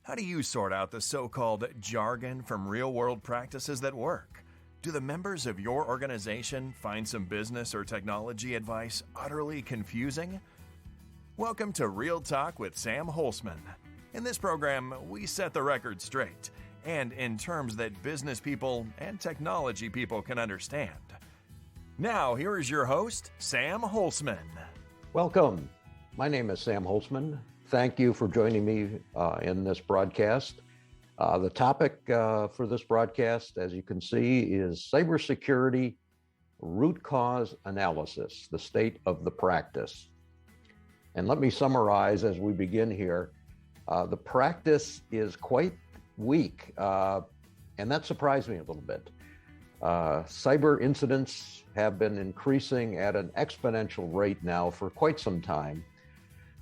How do you sort out the so-called jargon from real-world practices that work? Do the members of your organization find some business or technology advice utterly confusing? Welcome to Real Talk with Sam Holzman. In this program, we set the record straight, and in terms that business people and technology people can understand. Now, here is your host, Sam Holzman. Welcome. My name is Sam Holzman. Thank you for joining me in this broadcast. The topic for this broadcast, as you can see, is cybersecurity root cause analysis, the state of the practice. And let me summarize as we begin here. The practice is quite weak, and that surprised me a little bit. Cyber incidents have been increasing at an exponential rate now for quite some time.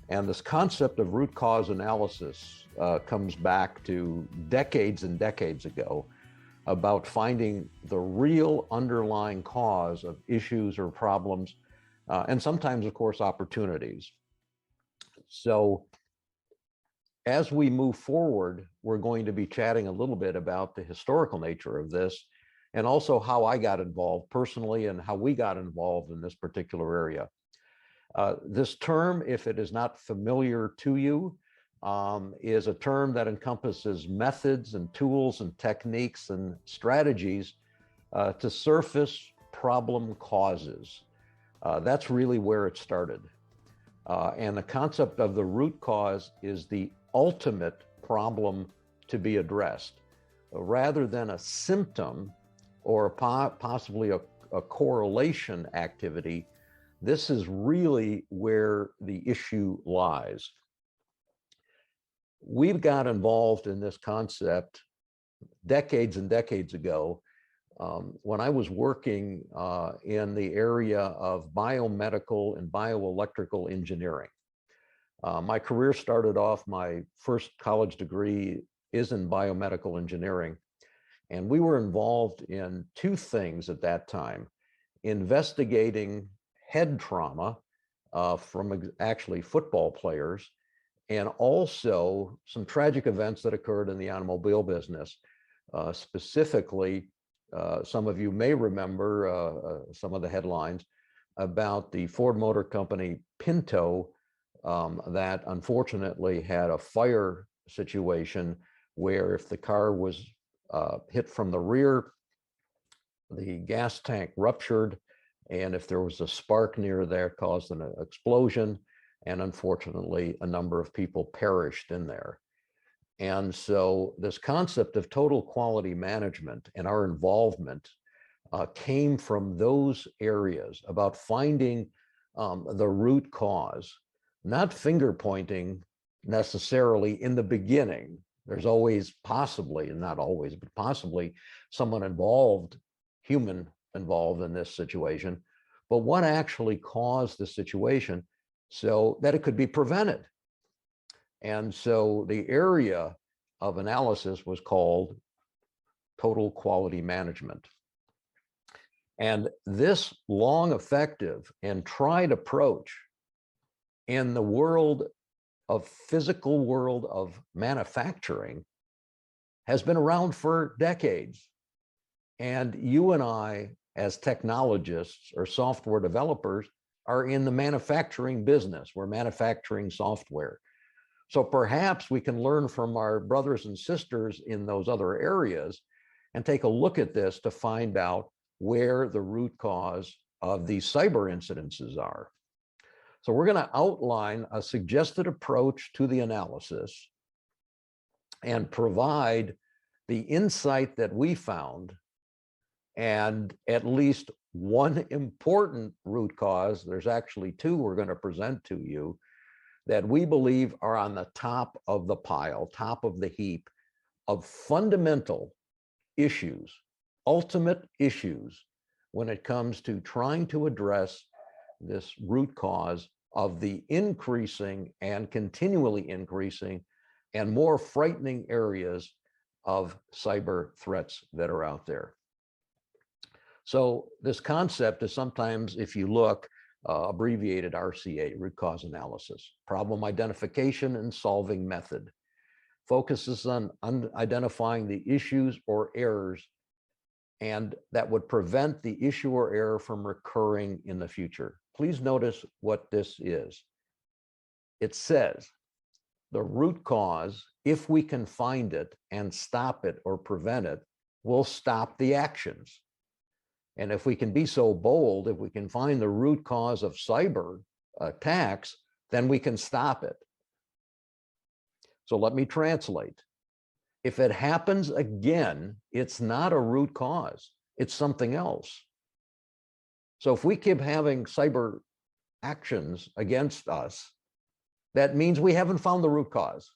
And this concept of root cause analysis comes back to decades and decades ago about finding the real underlying cause of issues or problems, and sometimes, of course, opportunities. So as we move forward, we're going to be chatting a little bit about the historical nature of this and also how I got involved personally and how we got involved in this particular area. This term, if it is not familiar to you, is a term that encompasses methods and tools and techniques and strategies to surface problem causes. That's really where it started. And the concept of the root cause is the ultimate problem to be addressed, rather than a symptom or possibly a correlation activity. This is really where the issue lies. We've got involved in this concept decades and decades ago when I was working in the area of biomedical and bioelectrical engineering. My career started off, my first college degree is in biomedical engineering, and we were involved in two things at that time: investigating head trauma from actually football players, and also some tragic events that occurred in the automobile business. Specifically, some of you may remember some of the headlines about the Ford Motor Company Pinto that unfortunately had a fire situation where if the car was hit from the rear, the gas tank ruptured, and if there was a spark near there, caused an explosion, and unfortunately a number of people perished in there. And so this concept of total quality management and our involvement came from those areas about finding the root cause, not finger pointing necessarily in the beginning. There's always possibly, and not always, but possibly someone involved, human involved in this situation, but what actually caused the situation so that it could be prevented. And so the area of analysis was called total quality management. And this long, effective, and tried approach in the physical world of manufacturing has been around for decades. And you and I, as technologists or software developers, are in the manufacturing business. We're manufacturing software. So perhaps we can learn from our brothers and sisters in those other areas and take a look at this to find out where the root cause of these cyber incidences are. So we're going to outline a suggested approach to the analysis and provide the insight that we found, and at least one important root cause, there's actually two we're going to present to you, that we believe are on the top of the pile, top of the heap of fundamental issues, ultimate issues, when it comes to trying to address this root cause of the increasing and continually increasing and more frightening areas of cyber threats that are out there. So this concept is sometimes, if you look, abbreviated RCA, root cause analysis, problem identification and solving method. focuses on identifying the issues or errors, and that would prevent the issue or error from recurring in the future. Please notice what this is. It says the root cause, if we can find it and stop it or prevent it, will stop the actions. And if we can be so bold, if we can find the root cause of cyber attacks, then we can stop it. So let me translate. If it happens again, it's not a root cause, it's something else. So if we keep having cyber actions against us, that means we haven't found the root cause.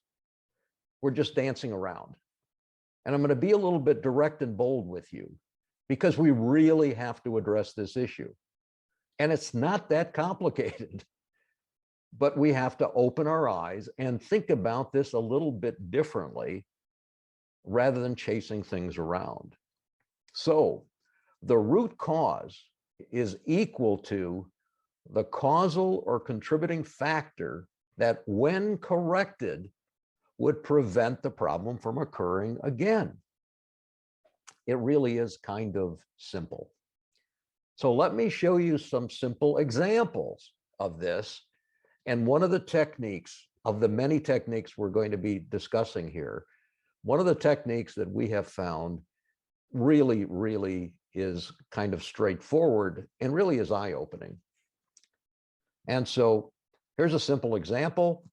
We're just dancing around. And I'm going to be a little bit direct and bold with you because we really have to address this issue. And it's not that complicated, but we have to open our eyes and think about this a little bit differently rather than chasing things around. So the root cause is equal to the causal or contributing factor that, when corrected, would prevent the problem from occurring again. It really is kind of simple. So let me show you some simple examples of this. And one of the techniques, of the many techniques we're going to be discussing here, one of the techniques that we have found really is kind of straightforward and really is eye-opening. And so here's a simple example.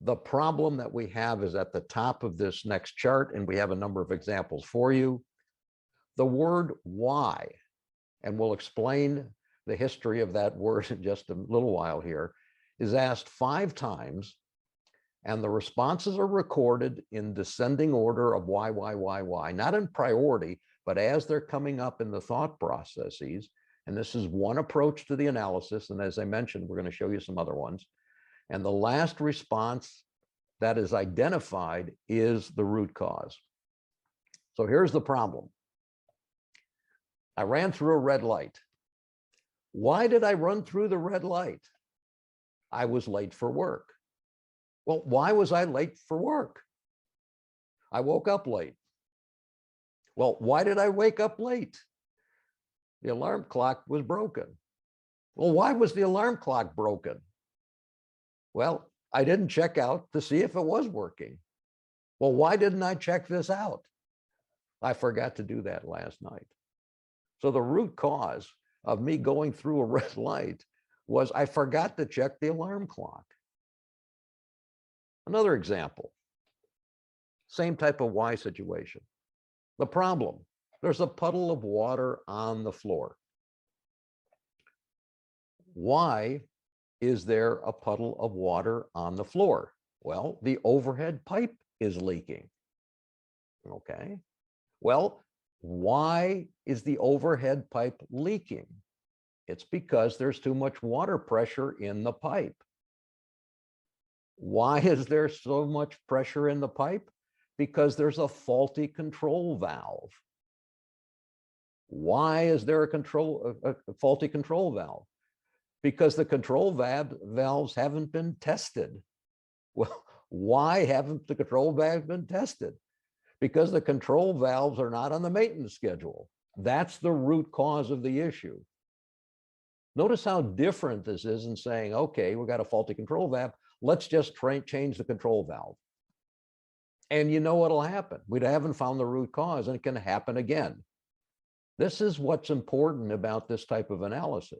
The problem that we have is at the top of this next chart, and we have a number of examples for you. The word why, and we'll explain the history of that word in just a little while here, is asked 5 times, and the responses are recorded in descending order of why, not in priority, but as they're coming up in the thought processes. And this is one approach to the analysis. And as I mentioned, we're going to show you some other ones. And the last response that is identified is the root cause. So here's the problem. I ran through a red light. Why did I run through the red light? I was late for work. Well, why was I late for work? I woke up late. Well, why did I wake up late? The alarm clock was broken. Well, why was the alarm clock broken? Well, I didn't check out to see if it was working. Well, why didn't I check this out? I forgot to do that last night. So the root cause of me going through a red light was I forgot to check the alarm clock. Another example, same type of why situation. The problem, there's a puddle of water on the floor. Why is there a puddle of water on the floor? Well, the overhead pipe is leaking. Okay. Well, why is the overhead pipe leaking? It's because there's too much water pressure in the pipe. Why is there so much pressure in the pipe? Because there's a faulty control valve. Why is there a faulty control valve? Because the control valves haven't been tested. Well, why haven't the control valves been tested? Because the control valves are not on the maintenance schedule. That's the root cause of the issue. Notice how different this is in saying, okay, we've got a faulty control valve. Let's just change the control valve. And you know what'll happen. We haven't found the root cause, and it can happen again. This is what's important about this type of analysis.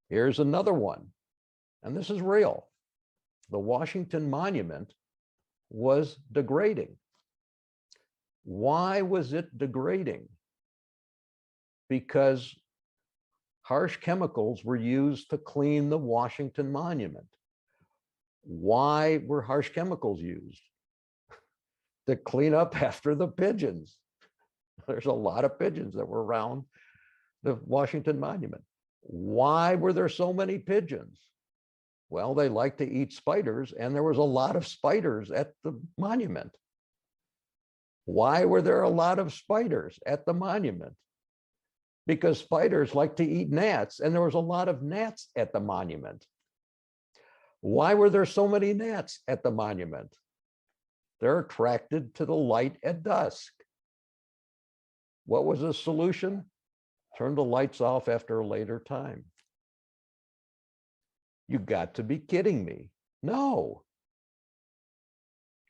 Here's another one, and this is real. The Washington Monument was degrading. Why was it degrading? Because harsh chemicals were used to clean the Washington Monument. Why were harsh chemicals used? To clean up after the pigeons. There's a lot of pigeons that were around the Washington Monument. Why were there so many pigeons? Well, they like to eat spiders, and there was a lot of spiders at the monument. Why were there a lot of spiders at the monument? Because spiders like to eat gnats, and there was a lot of gnats at the monument. Why were there so many gnats at the monument? They're attracted to the light at dusk. What was the solution? Turn the lights off after a later time. You got to be kidding me. No.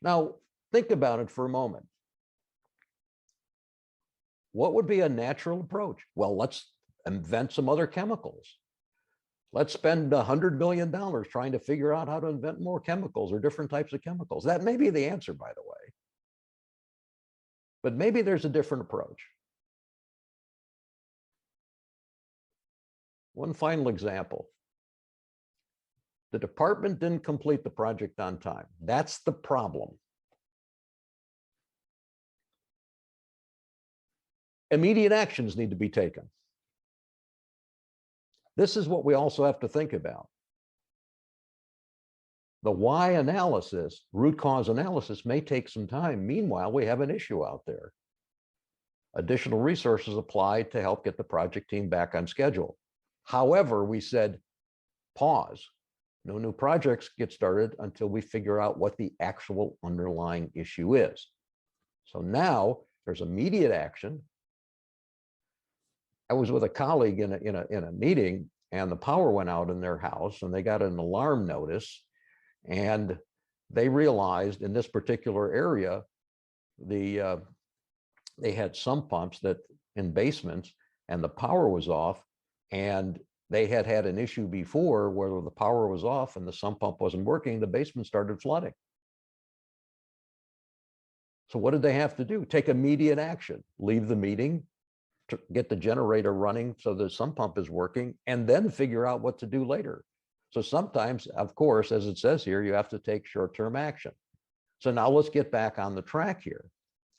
Now, think about it for a moment. What would be a natural approach? Well, let's invent some other chemicals. Let's spend $100 million trying to figure out how to invent more chemicals or different types of chemicals. That may be the answer, by the way. But maybe there's a different approach. One final example. The department didn't complete the project on time. That's the problem. Immediate actions need to be taken. This is what we also have to think about. The why analysis, root cause analysis, may take some time. Meanwhile, we have an issue out there. Additional resources applied to help get the project team back on schedule. However, we said, pause. No new projects get started until we figure out what the actual underlying issue is. So now there's immediate action. I was with a colleague in a meeting, and the power went out in their house, and they got an alarm notice, and they realized in this particular area, they had sump pumps that in basements, and the power was off, and they had an issue before where the power was off and the sump pump wasn't working. The basement started flooding. So what did they have to do? Take immediate action, leave the meeting, to get the generator running so the sump pump is working, and then figure out what to do later. So sometimes, of course, as it says here, you have to take short-term action. So now let's get back on the track here.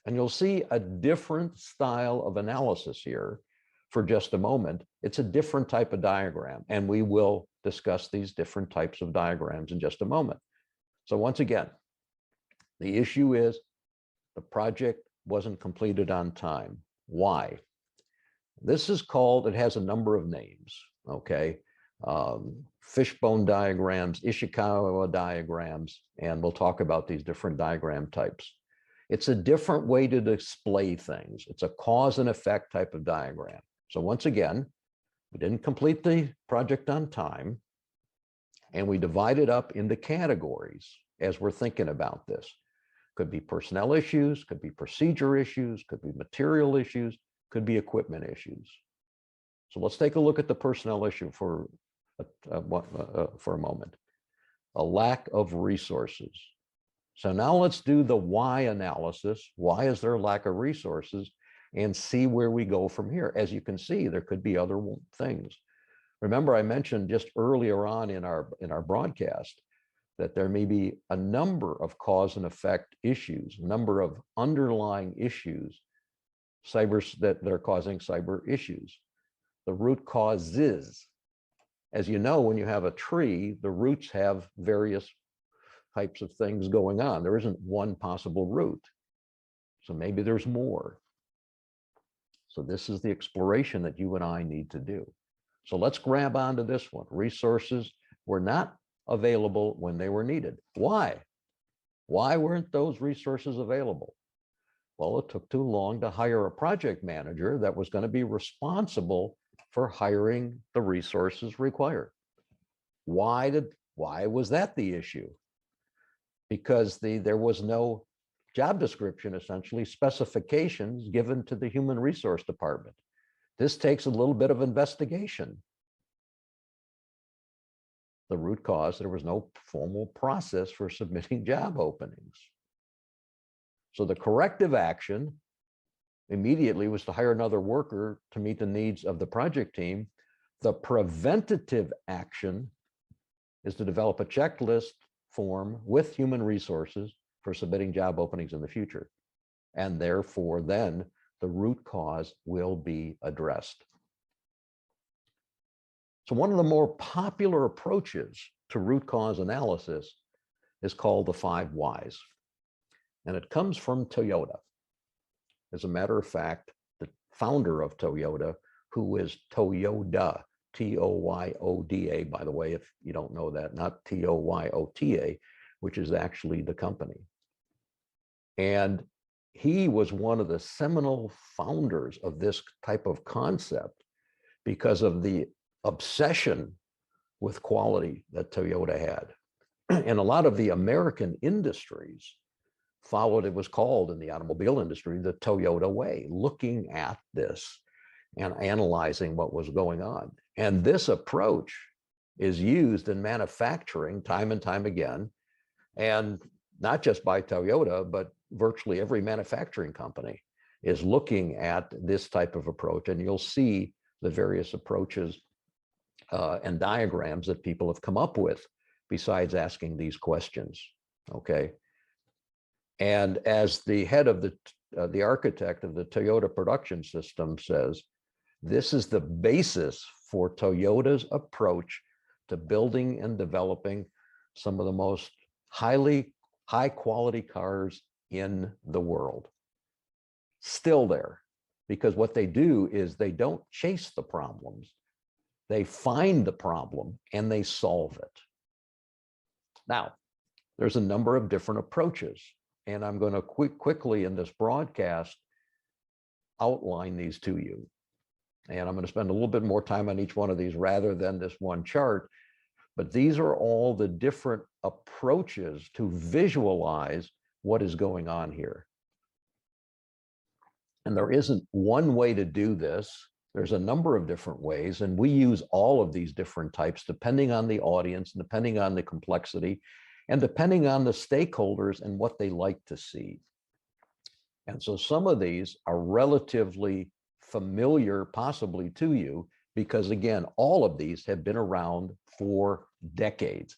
And you'll see a different style of analysis here for just a moment. It's a different type of diagram, and we will discuss these different types of diagrams in just a moment. So once again, the issue is the project wasn't completed on time. Why? This is called, it has a number of names, okay? Fishbone diagrams, Ishikawa diagrams, and we'll talk about these different diagram types. It's a different way to display things. It's a cause and effect type of diagram. So once again, we didn't complete the project on time, and we divide it up into categories as we're thinking about this. Could be personnel issues, could be procedure issues, could be material issues, could be equipment issues. So let's take a look at the personnel issue for a moment. A lack of resources. So now let's do the why analysis. Why is there a lack of resources? And see where we go from here. As you can see, there could be other things. Remember, I mentioned just earlier on in our broadcast that there may be a number of cause and effect issues, a number of underlying issues that are causing cyber issues. The root causes. As you know, when you have a tree, the roots have various types of things going on. There isn't one possible root. So maybe there's more. So this is the exploration that you and I need to do. So let's grab onto this one. Resources were not available when they were needed. Why? Why weren't those resources available? Well, it took too long to hire a project manager that was going to be responsible for hiring the resources required. Why was that the issue? Because there was no job description, essentially specifications given to the human resource department. This takes a little bit of investigation. The root cause, there was no formal process for submitting job openings. So the corrective action immediately was to hire another worker to meet the needs of the project team. The preventative action is to develop a checklist form with human resources for submitting job openings in the future. And therefore, then the root cause will be addressed. So one of the more popular approaches to root cause analysis is called the 5 whys. And it comes from Toyota. As a matter of fact, the founder of Toyota, who is Toyoda, T-O-Y-O-D-A, by the way, if you don't know that, not T-O-Y-O-T-A, which is actually the company. And he was one of the seminal founders of this type of concept because of the obsession with quality that Toyota had. And a lot of the American industries followed, it was called in the automobile industry, the Toyota way, looking at this and analyzing what was going on. And this approach is used in manufacturing time and time again, and not just by Toyota, but virtually every manufacturing company is looking at this type of approach. And you'll see the various approaches and diagrams that people have come up with besides asking these questions, okay? And as the head of the architect of the Toyota production system says, this is the basis for Toyota's approach to building and developing some of the most high quality cars in the world. Still there, because what they do is they don't chase the problems. They find the problem and they solve it. Now, there's a number of different approaches, and I'm going to quickly in this broadcast outline these to you. And I'm going to spend a little bit more time on each one of these rather than this one chart, but these are all the different approaches to visualize what is going on here. And there isn't one way to do this. There's a number of different ways, and we use all of these different types depending on the audience, and depending on the complexity, and depending on the stakeholders and what they like to see. And so some of these are relatively familiar possibly to you, because again, all of these have been around for decades.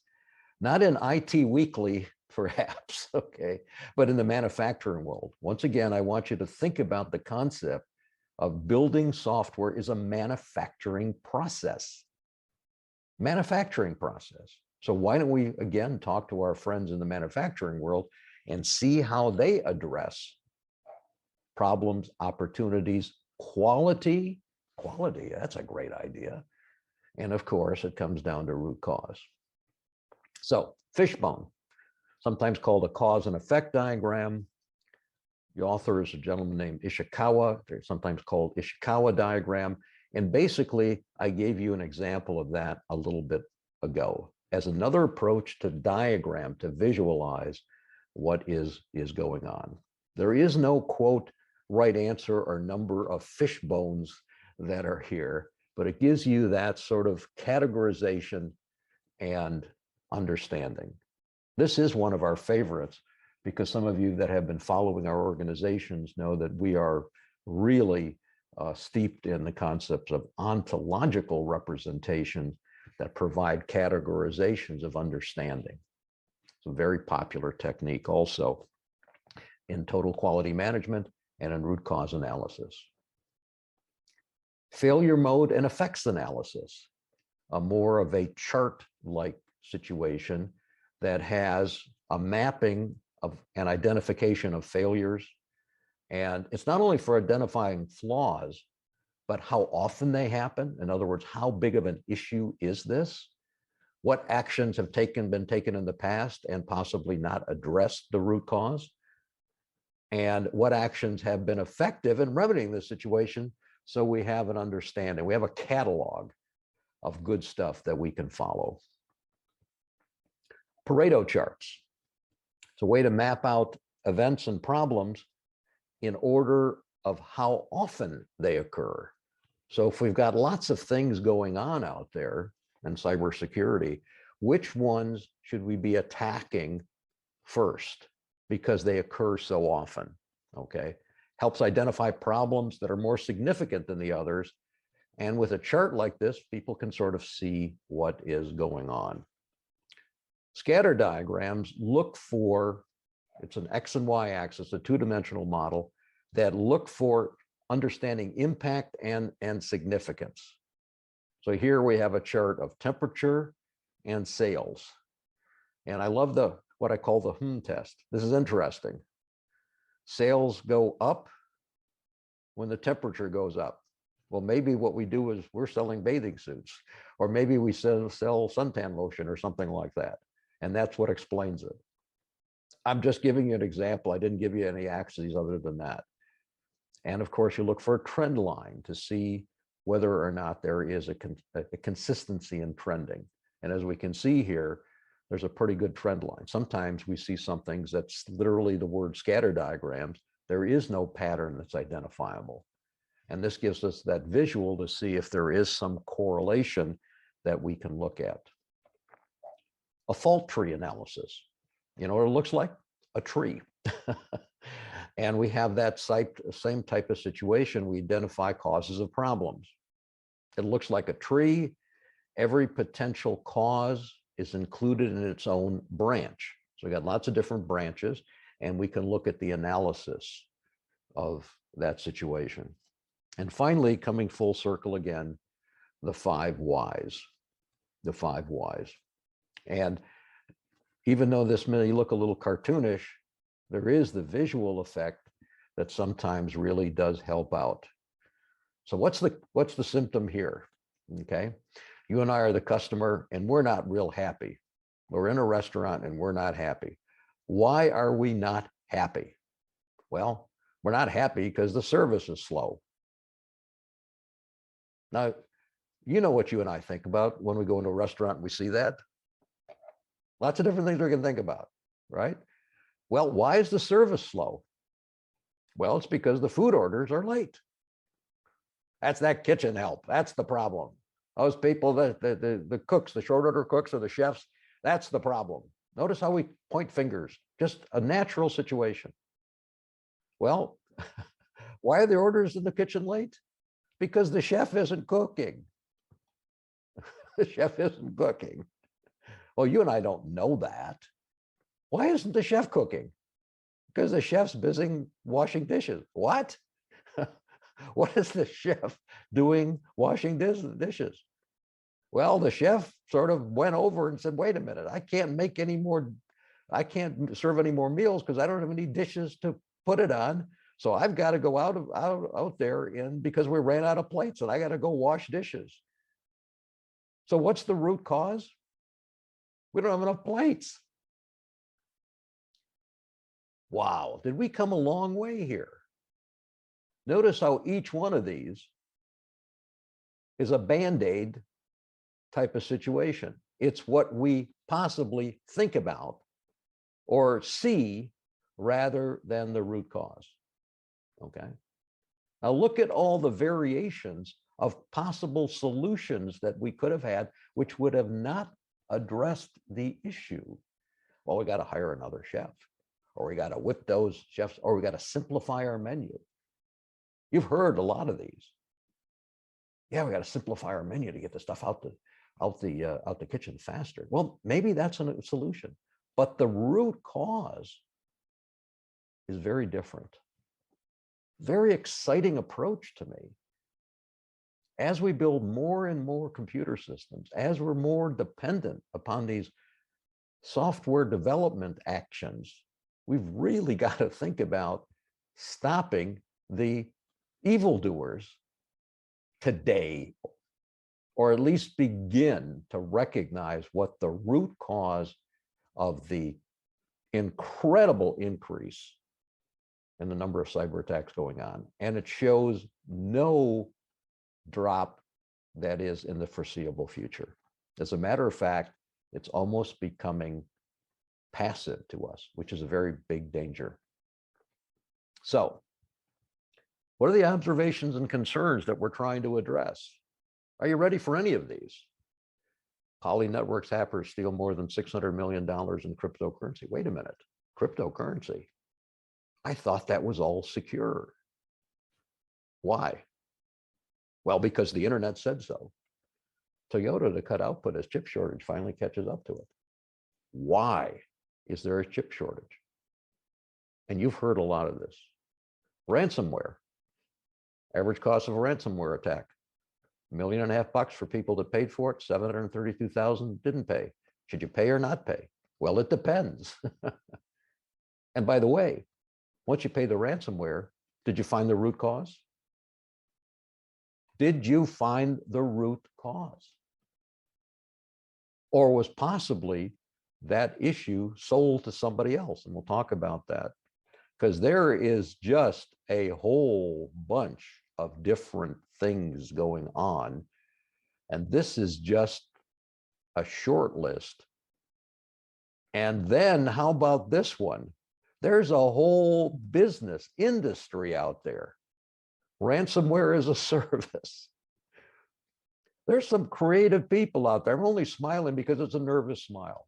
Not in IT Weekly, perhaps, okay, but in the manufacturing world. Once again, I want you to think about the concept of building software is a manufacturing process. Manufacturing process. So why don't we, again, talk to our friends in the manufacturing world and see how they address problems, opportunities, quality, that's a great idea. And of course, it comes down to root cause. So fishbone, sometimes called a cause and effect diagram. The author is a gentleman named Ishikawa. They're sometimes called Ishikawa diagram. And basically, I gave you an example of that a little bit ago as another approach to diagram, to visualize what is going on. There is no, quote, right answer or number of fish bones that are here, but it gives you that sort of categorization and understanding. This is one of our favorites, because some of you that have been following our organizations know that we are really steeped in the concepts of ontological representation that provide categorizations of understanding. It's a very popular technique also in total quality management and in root cause analysis. Failure mode and effects analysis, a more of a chart-like situation that has a mapping of an identification of failures. And it's not only for identifying flaws, but how often they happen. In other words, how big of an issue is this? What actions have been taken in the past and possibly not addressed the root cause? And what actions have been effective in remedying the situation, so we have an understanding. We have a catalog of good stuff that we can follow. Pareto charts. It's a way to map out events and problems in order of how often they occur. So if we've got lots of things going on out there in cybersecurity, which ones should we be attacking first? Because they occur so often, okay? Helps identify problems that are more significant than the others. And with a chart like this, people can sort of see what is going on. Scatter diagrams look for, it's an X and Y axis, a two-dimensional model that look for understanding impact and significance. So here we have a chart of temperature and sales. And I love what I call the test. This is interesting. Sales go up when the temperature goes up. Well, maybe what we do is we're selling bathing suits, or maybe we sell suntan lotion or something like that. And that's what explains it. I'm just giving you an example. I didn't give you any axes other than that. And of course, you look for a trend line to see whether or not there is a consistency in trending. And as we can see here, there's a pretty good trend line. Sometimes we see some things that's literally the word scatter diagrams. There is no pattern that's identifiable. And this gives us that visual to see if there is some correlation that we can look at. A fault tree analysis. You know what it looks like? A tree. And we have that same type of situation. We identify causes of problems. It looks like a tree. Every potential cause is included in its own branch. So we got lots of different branches, and we can look at the analysis of that situation. And finally, coming full circle again, the 5 whys. The 5 whys. And even though this may look a little cartoonish, there is the visual effect that sometimes really does help out. So what's the symptom here? Okay, you and I are the customer and we're not real happy. We're in a restaurant and we're not happy. Why are we not happy? Well, we're not happy because the service is slow. Now, you know what you and I think about when we go into a restaurant and we see that. Lots of different things we can think about, right? Well, why is the service slow? Well, it's because the food orders are late. That's that kitchen help. That's the problem. Those people, the cooks, the short order cooks or the chefs, that's the problem. Notice how we point fingers, just a natural situation. Well, why are the orders in the kitchen late? Because the chef isn't cooking. The chef isn't cooking. Well, you and I don't know that. Why isn't the chef cooking? Because the chef's busy washing dishes. What? What is the chef doing washing dishes? Well, the chef sort of went over and said, wait a minute, I can't serve any more meals because I don't have any dishes to put it on. So I've got to go out there because we ran out of plates and I got to go wash dishes. So what's the root cause? We don't have enough plates. Wow, did we come a long way here? Notice how each one of these is a Band-Aid type of situation. It's what we possibly think about or see rather than the root cause. Okay. Now look at all the variations of possible solutions that we could have had, which would have not addressed the issue. Well, we got to hire another chef, or we got to whip those chefs, or we got to simplify our menu. You've heard a lot of these. Yeah, we got to simplify our menu to get the stuff out the kitchen faster. Well, maybe that's a solution, but the root cause is very different. Very exciting approach to me. As we build more and more computer systems, as we're more dependent upon these software development actions, we've really got to think about stopping the evildoers today, or at least begin to recognize what the root cause of the incredible increase in the number of cyber attacks going on. And it shows no drop that is in the foreseeable future. As a matter of fact, it's almost becoming passive to us, which is a very big danger. So, what are the observations and concerns that we're trying to address? Are you ready for any of these? Poly Networks hackers steal more than $600 million in cryptocurrency. Wait a minute, cryptocurrency? I thought that was all secure. Why? Well, because the internet said so. Toyota, to cut output as chip shortage, finally catches up to it. Why is there a chip shortage? And you've heard a lot of this. Ransomware. Average cost of a ransomware attack, $1.5 million for people that paid for it, 732,000 didn't pay. Should you pay or not pay? Well, it depends. And by the way, once you pay the ransomware, did you find the root cause? Did you find the root cause? Or was possibly that issue sold to somebody else. And we'll talk about that, because there is just a whole bunch of different things going on. And this is just a short list. And then how about this one? There's a whole business industry out there. Ransomware as a service. There's some creative people out there. I'm only smiling because it's a nervous smile.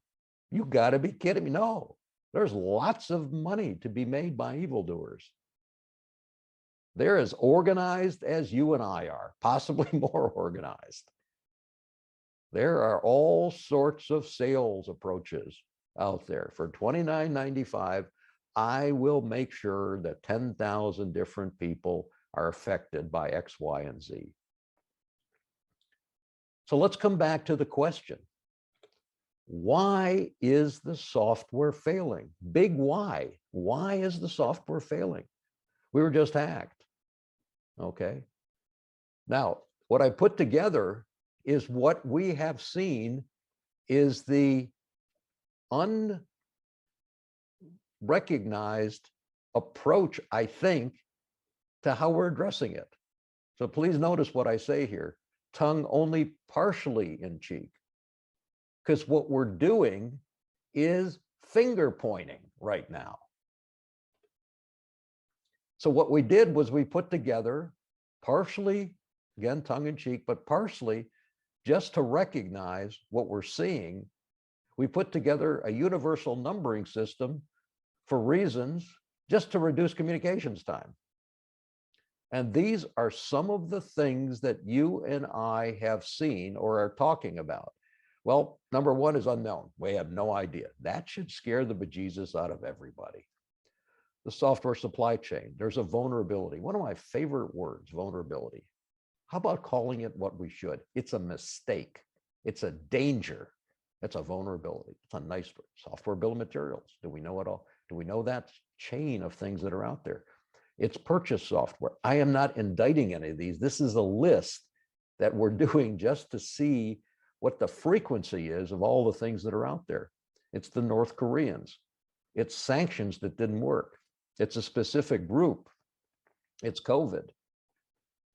You got to be kidding me. No, there's lots of money to be made by evildoers. They're as organized as you and I are, possibly more organized. There are all sorts of sales approaches out there. For $29.95, I will make sure that 10,000 different people are affected by X, Y, and Z. So let's come back to the question. Why is the software failing? Big why. Why is the software failing? We were just hacked. Okay. Now, what I put together is what we have seen is the unrecognized approach, I think, to how we're addressing it. So please notice what I say here, tongue only partially in cheek, because what we're doing is finger pointing right now. So what we did was we put together partially, again, tongue in cheek, but partially just to recognize what we're seeing. We put together a universal numbering system for reasons just to reduce communications time. And these are some of the things that you and I have seen or are talking about. Well, number one is unknown. We have no idea. That should scare the bejesus out of everybody. The software supply chain, there's a vulnerability. One of my favorite words, vulnerability. How about calling it what we should? It's a mistake. It's a danger. It's a vulnerability. It's a nice software bill of materials. Do we know it all? Do we know that chain of things that are out there? It's purchase software. I am not indicting any of these. This is a list that we're doing just to see what the frequency is of all the things that are out there. It's the North Koreans. It's sanctions that didn't work. It's a specific group. It's COVID.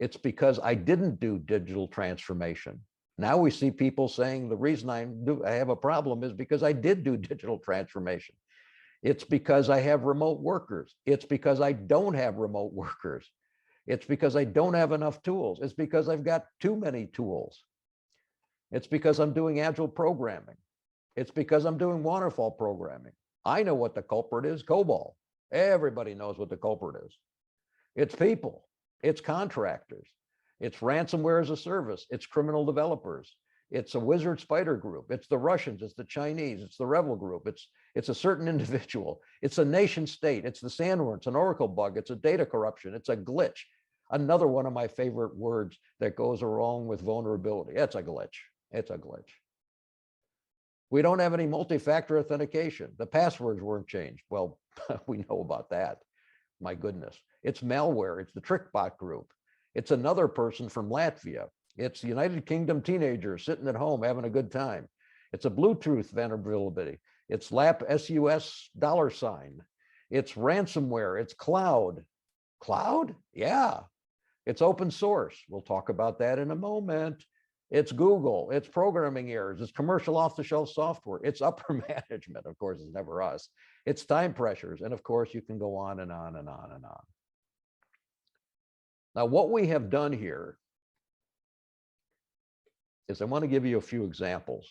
It's because I didn't do digital transformation. Now we see people saying the reason I have a problem is because I did do digital transformation. It's because I have remote workers. It's because I don't have remote workers. It's because I don't have enough tools. It's because I've got too many tools. It's because I'm doing agile programming. It's because I'm doing waterfall programming. I know what the culprit is, COBOL. Everybody knows what the culprit is. It's people. It's contractors. It's ransomware as a service. It's criminal developers. It's a wizard spider group. It's the Russians. It's the Chinese. It's the rebel group. It's a certain individual. It's a nation state. It's the sandworm. It's an Oracle bug. It's a data corruption. It's a glitch. Another one of my favorite words that goes along with vulnerability. It's a glitch. It's a glitch. We don't have any multi-factor authentication. The passwords weren't changed. Well, we know about that. My goodness. It's malware. It's the TrickBot group. It's another person from Latvia. It's the United Kingdom teenager sitting at home having a good time. It's a Bluetooth vulnerability. It's LAP SUS $. It's ransomware. It's cloud. Cloud? Yeah. It's open source. We'll talk about that in a moment. It's Google. It's programming errors. It's commercial off-the-shelf software. It's upper management. Of course, it's never us. It's time pressures. And of course, you can go on and on and on and on. Now, what we have done here is I want to give you a few examples.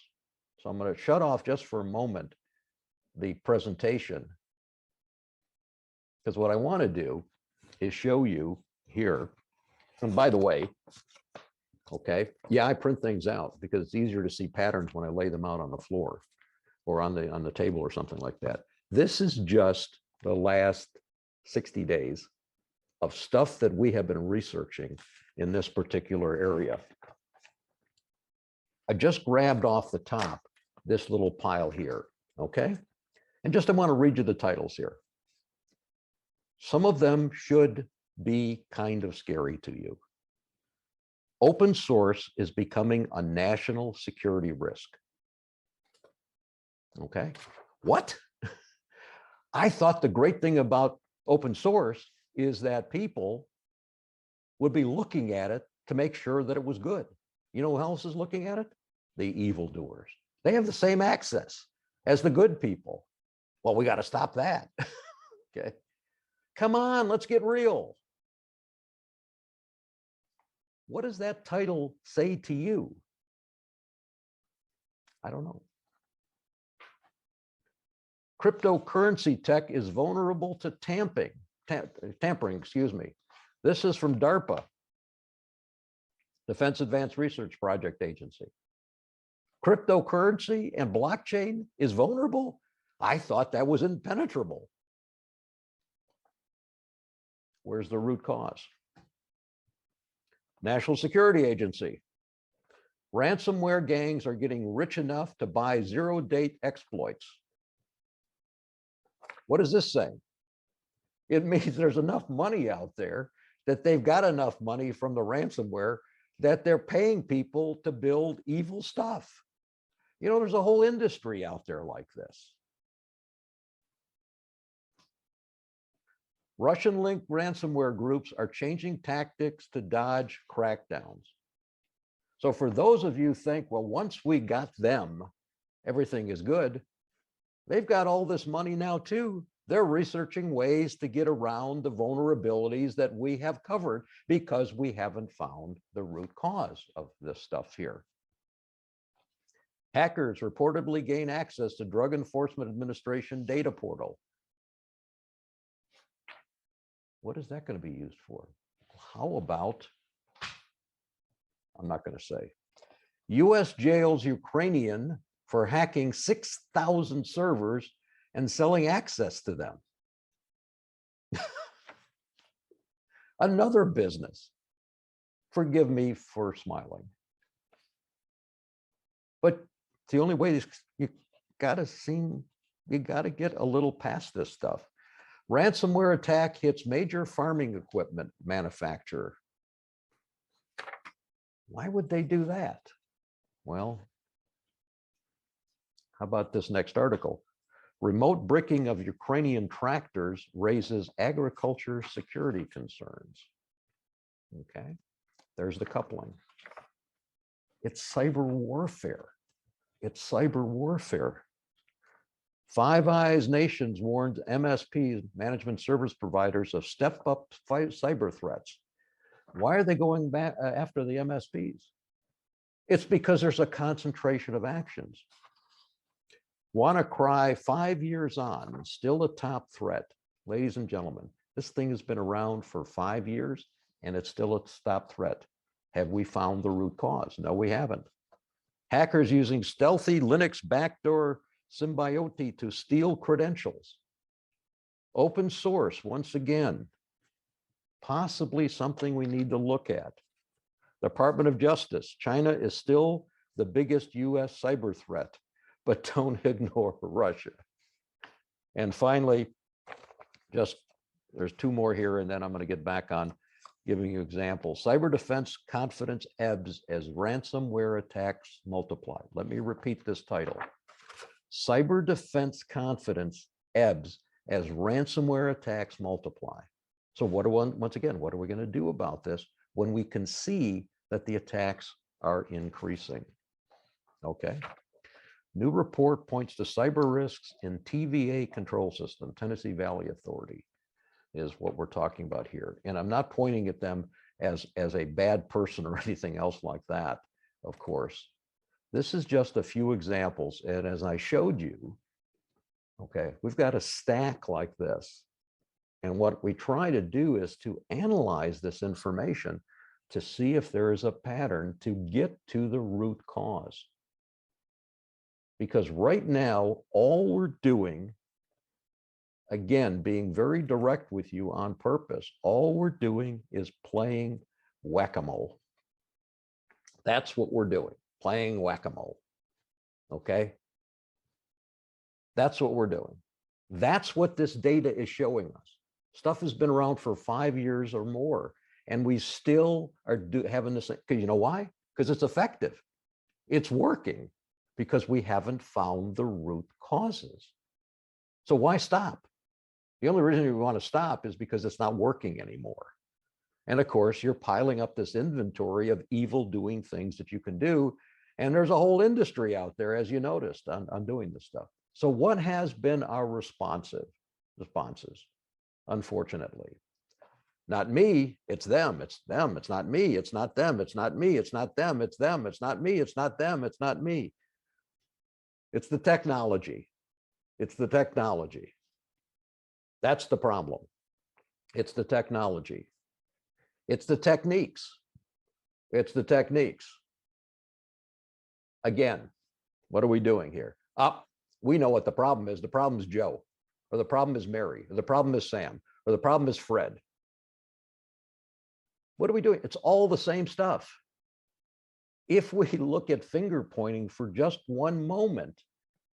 So I'm going to shut off just for a moment the presentation, because what I want to do is show you here. And by the way, okay, yeah, I print things out because it's easier to see patterns when I lay them out on the floor or on the table or something like that. This is just the last 60 days of stuff that we have been researching in this particular area. I just grabbed off the top this little pile here, okay? And just I want to read you the titles here. Some of them should be kind of scary to you. Open source is becoming a national security risk. Okay. What? I thought the great thing about open source is that people would be looking at it to make sure that it was good. You know who else is looking at it? The evildoers. They have the same access as the good people. Well, we got to stop that. Okay. Come on, let's get real. What does that title say to you? I don't know. Cryptocurrency tech is vulnerable to tampering, excuse me. This is from DARPA, Defense Advanced Research Project Agency. Cryptocurrency and blockchain is vulnerable? I thought that was impenetrable. Where's the root cause? National Security Agency. Ransomware gangs are getting rich enough to buy zero-date exploits. What does this say? It means there's enough money out there that they've got enough money from the ransomware that they're paying people to build evil stuff. You know, there's a whole industry out there like this. Russian-linked ransomware groups are changing tactics to dodge crackdowns. So for those of you who think, well, once we got them, everything is good, they've got all this money now too. They're researching ways to get around the vulnerabilities that we have covered because we haven't found the root cause of this stuff here. Hackers reportedly gain access to Drug Enforcement Administration data portal. What is that going to be used for? How about, I'm not going to say, US jails Ukrainian for hacking 6,000 servers and selling access to them. Another business. Forgive me for smiling. But the only way is you got to get a little past this stuff. Ransomware attack hits major farming equipment manufacturer. Why would they do that? Well, how about this next article? Remote bricking of Ukrainian tractors raises agriculture security concerns. Okay, there's the coupling. It's cyber warfare. It's cyber warfare. Five Eyes Nations warns MSPs, management service providers, of step-up cyber threats. Why are they going back after the MSPs? It's because there's a concentration of actions. WannaCry 5 years on, still a top threat. Ladies and gentlemen, this thing has been around for 5 years and it's still a top threat. Have we found the root cause? No, we haven't. Hackers using stealthy Linux backdoor symbiote to steal credentials. Open source, once again, possibly something we need to look at. Department of Justice, China is still the biggest US cyber threat, but don't ignore Russia. And finally, there's two more here, and then I'm going to get back on giving you examples. Cyber defense confidence ebbs as ransomware attacks multiply. Let me repeat this title. Cyber defense confidence ebbs as ransomware attacks multiply. So once again, what are we going to do about this when we can see that the attacks are increasing? Okay. New report points to cyber risks in TVA control system, Tennessee Valley Authority is what we're talking about here. And I'm not pointing at them as a bad person or anything else like that, of course. This is just a few examples. And as I showed you, okay, we've got a stack like this. And what we try to do is to analyze this information to see if there is a pattern to get to the root cause. Because right now, all we're doing, again, being very direct with you on purpose, all we're doing is playing whack-a-mole. That's what we're doing, playing whack-a-mole. Okay? That's what we're doing. That's what this data is showing us. Stuff has been around for 5 years or more, and we still are having this. Because you know why? Because it's effective. It's working. because we haven't found the root causes. So why stop? The only reason you want to stop is because it's not working anymore. And of course, you're piling up this inventory of evil doing things that you can do. And there's a whole industry out there, as you noticed, on doing this stuff. So what has been our responses? Unfortunately, not me, it's them, it's them, it's not me, it's not them, it's not me, it's not them, it's them, it's not me, it's not them, it's not me. It's the technology. It's the technology. That's the problem. It's the technology. It's the techniques. It's the techniques. Again, what are we doing here? We know what the problem is. The problem is Joe, or the problem is Mary, or the problem is Sam, or the problem is Fred. What are we doing? It's all the same stuff. If we look at finger pointing for just one moment,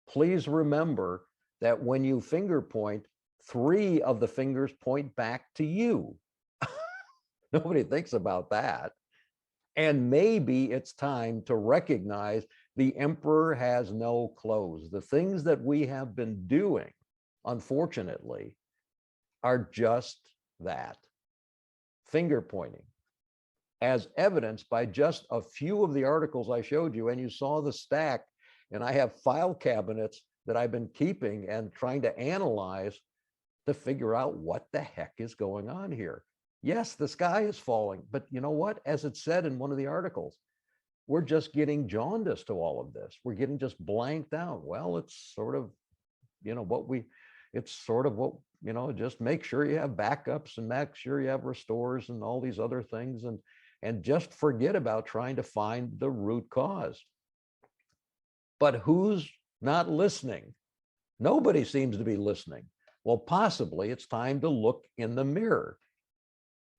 please remember that when you finger point, 3 of the fingers point back to you. Nobody thinks about that. And maybe it's time to recognize the emperor has no clothes. The things that we have been doing, unfortunately, are just that. Finger pointing, as evidenced by just a few of the articles I showed you, and you saw the stack, and I have file cabinets that I've been keeping and trying to analyze to figure out what the heck is going on here. Yes, the sky is falling, but you know what? As it said in one of the articles, we're just getting jaundiced to all of this. We're getting just blanked out. Well, it's sort of, just make sure you have backups and make sure you have restores and all these other things, and just forget about trying to find the root cause. But who's not listening? Nobody seems to be listening. Well, possibly it's time to look in the mirror,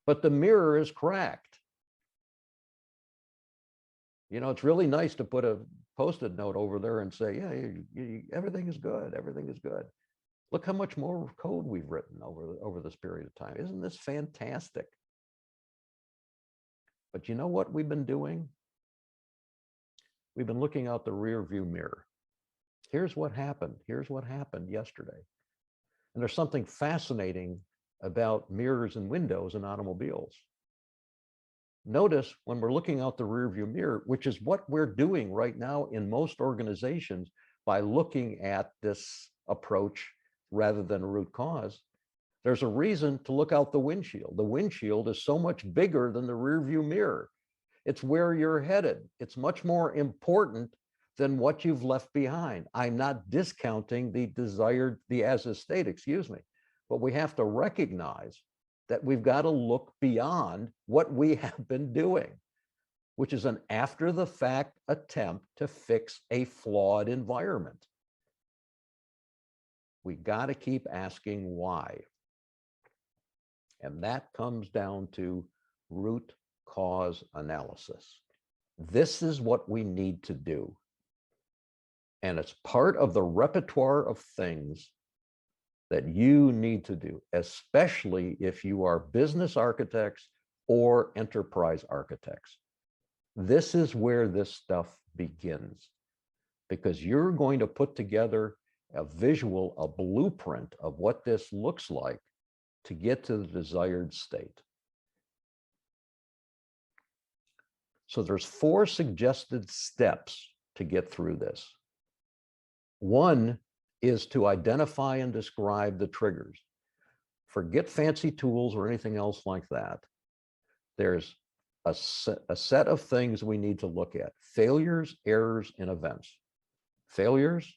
but the mirror is cracked. It's really nice to put a Post-it note over there and say, yeah, everything is good. Everything is good. Look how much more code we've written over this period of time. Isn't this fantastic? But you know what we've been doing? We've been looking out the rear view mirror. Here's what happened. Here's what happened yesterday. And there's something fascinating about mirrors and windows in automobiles. Notice when we're looking out the rear view mirror, which is what we're doing right now in most organizations by looking at this approach rather than a root cause, there's a reason to look out the windshield. The windshield is so much bigger than the rear view mirror. It's where you're headed. It's much more important than what you've left behind. I'm not discounting the as is state, but we have to recognize that we've got to look beyond what we have been doing, which is an after the fact attempt to fix a flawed environment. We got to keep asking why. And that comes down to root cause analysis. This is what we need to do. And it's part of the repertoire of things that you need to do, especially if you are business architects or enterprise architects. This is where this stuff begins, because you're going to put together a blueprint of what this looks like to get to the desired state. So there's 4 suggested steps to get through this. One is to identify and describe the triggers. Forget fancy tools or anything else like that. There's a set of things we need to look at: failures, errors, and events. Failures,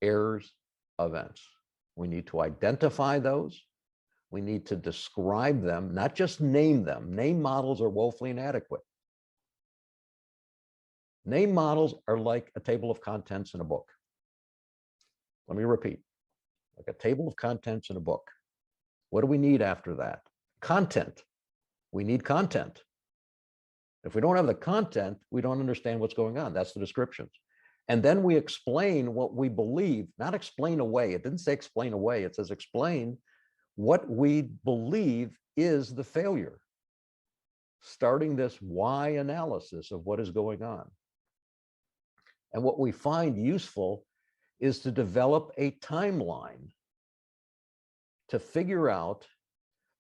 errors, events. We need to identify those. We need to describe them, not just name them. Name models are woefully inadequate. Name models are like a table of contents in a book. Let me repeat, like a table of contents in a book. What do we need after that? Content. We need content. If we don't have the content, we don't understand what's going on. That's the descriptions. And then we explain what we believe, not explain away. It didn't say explain away. It says explain what we believe is the failure, starting this why analysis of what is going on. And what we find useful is to develop a timeline to figure out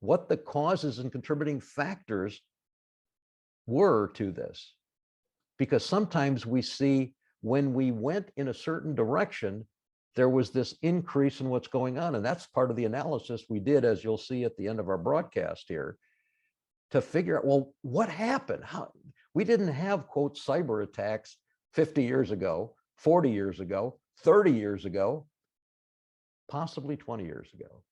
what the causes and contributing factors were to this. Because sometimes we see when we went in a certain direction, there was this increase in what's going on. And that's part of the analysis we did, as you'll see at the end of our broadcast here, to figure out, well, what happened? How we didn't have, quote, cyber attacks 50 years ago, 40 years ago, 30 years ago, possibly 20 years ago.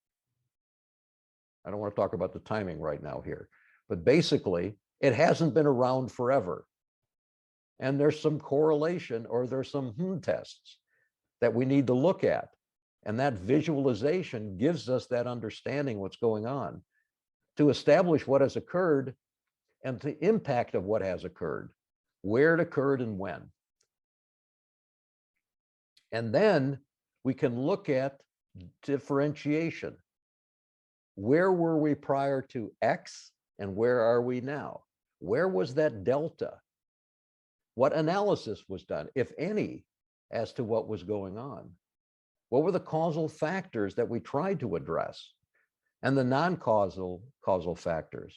I don't want to talk about the timing right now here, but basically it hasn't been around forever. And there's some correlation, or there's some tests that we need to look at. And that visualization gives us that understanding what's going on to establish what has occurred and the impact of what has occurred, where it occurred and when. And then we can look at differentiation. Where were we prior to X and where are we now? Where was that delta? What analysis was done, if any, as to what was going on? What were the causal factors that we tried to address and the non-causal factors?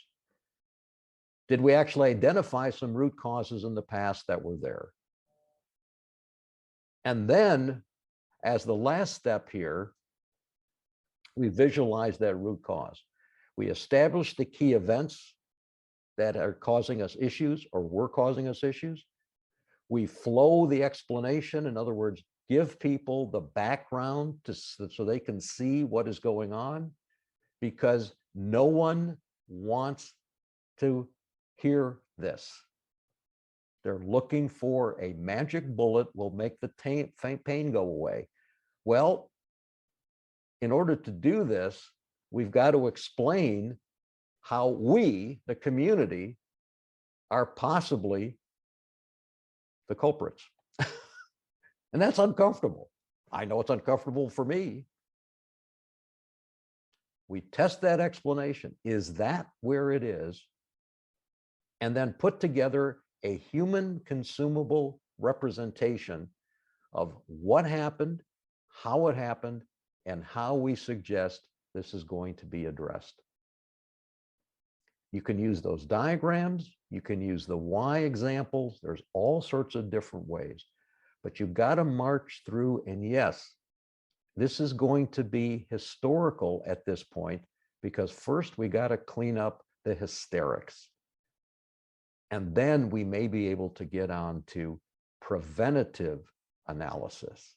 Did we actually identify some root causes in the past that were there? And then, as the last step here, we visualize that root cause. We establish the key events that are causing us issues or were causing us issues. We flow the explanation, in other words, give people the background so they can see what is going on, because no one wants to hear this. They're looking for a magic bullet will make the pain go away. Well, in order to do this, we've got to explain how we, the community, are possibly the culprits. And that's uncomfortable. I know it's uncomfortable for me. We test that explanation. Is that where it is? And then put together a human consumable representation of what happened, how it happened, and how we suggest this is going to be addressed. You can use those diagrams. You can use the why examples. There's all sorts of different ways, but you've got to march through. And yes, this is going to be historical at this point, because first we got to clean up the hysterics. And then we may be able to get on to preventative analysis.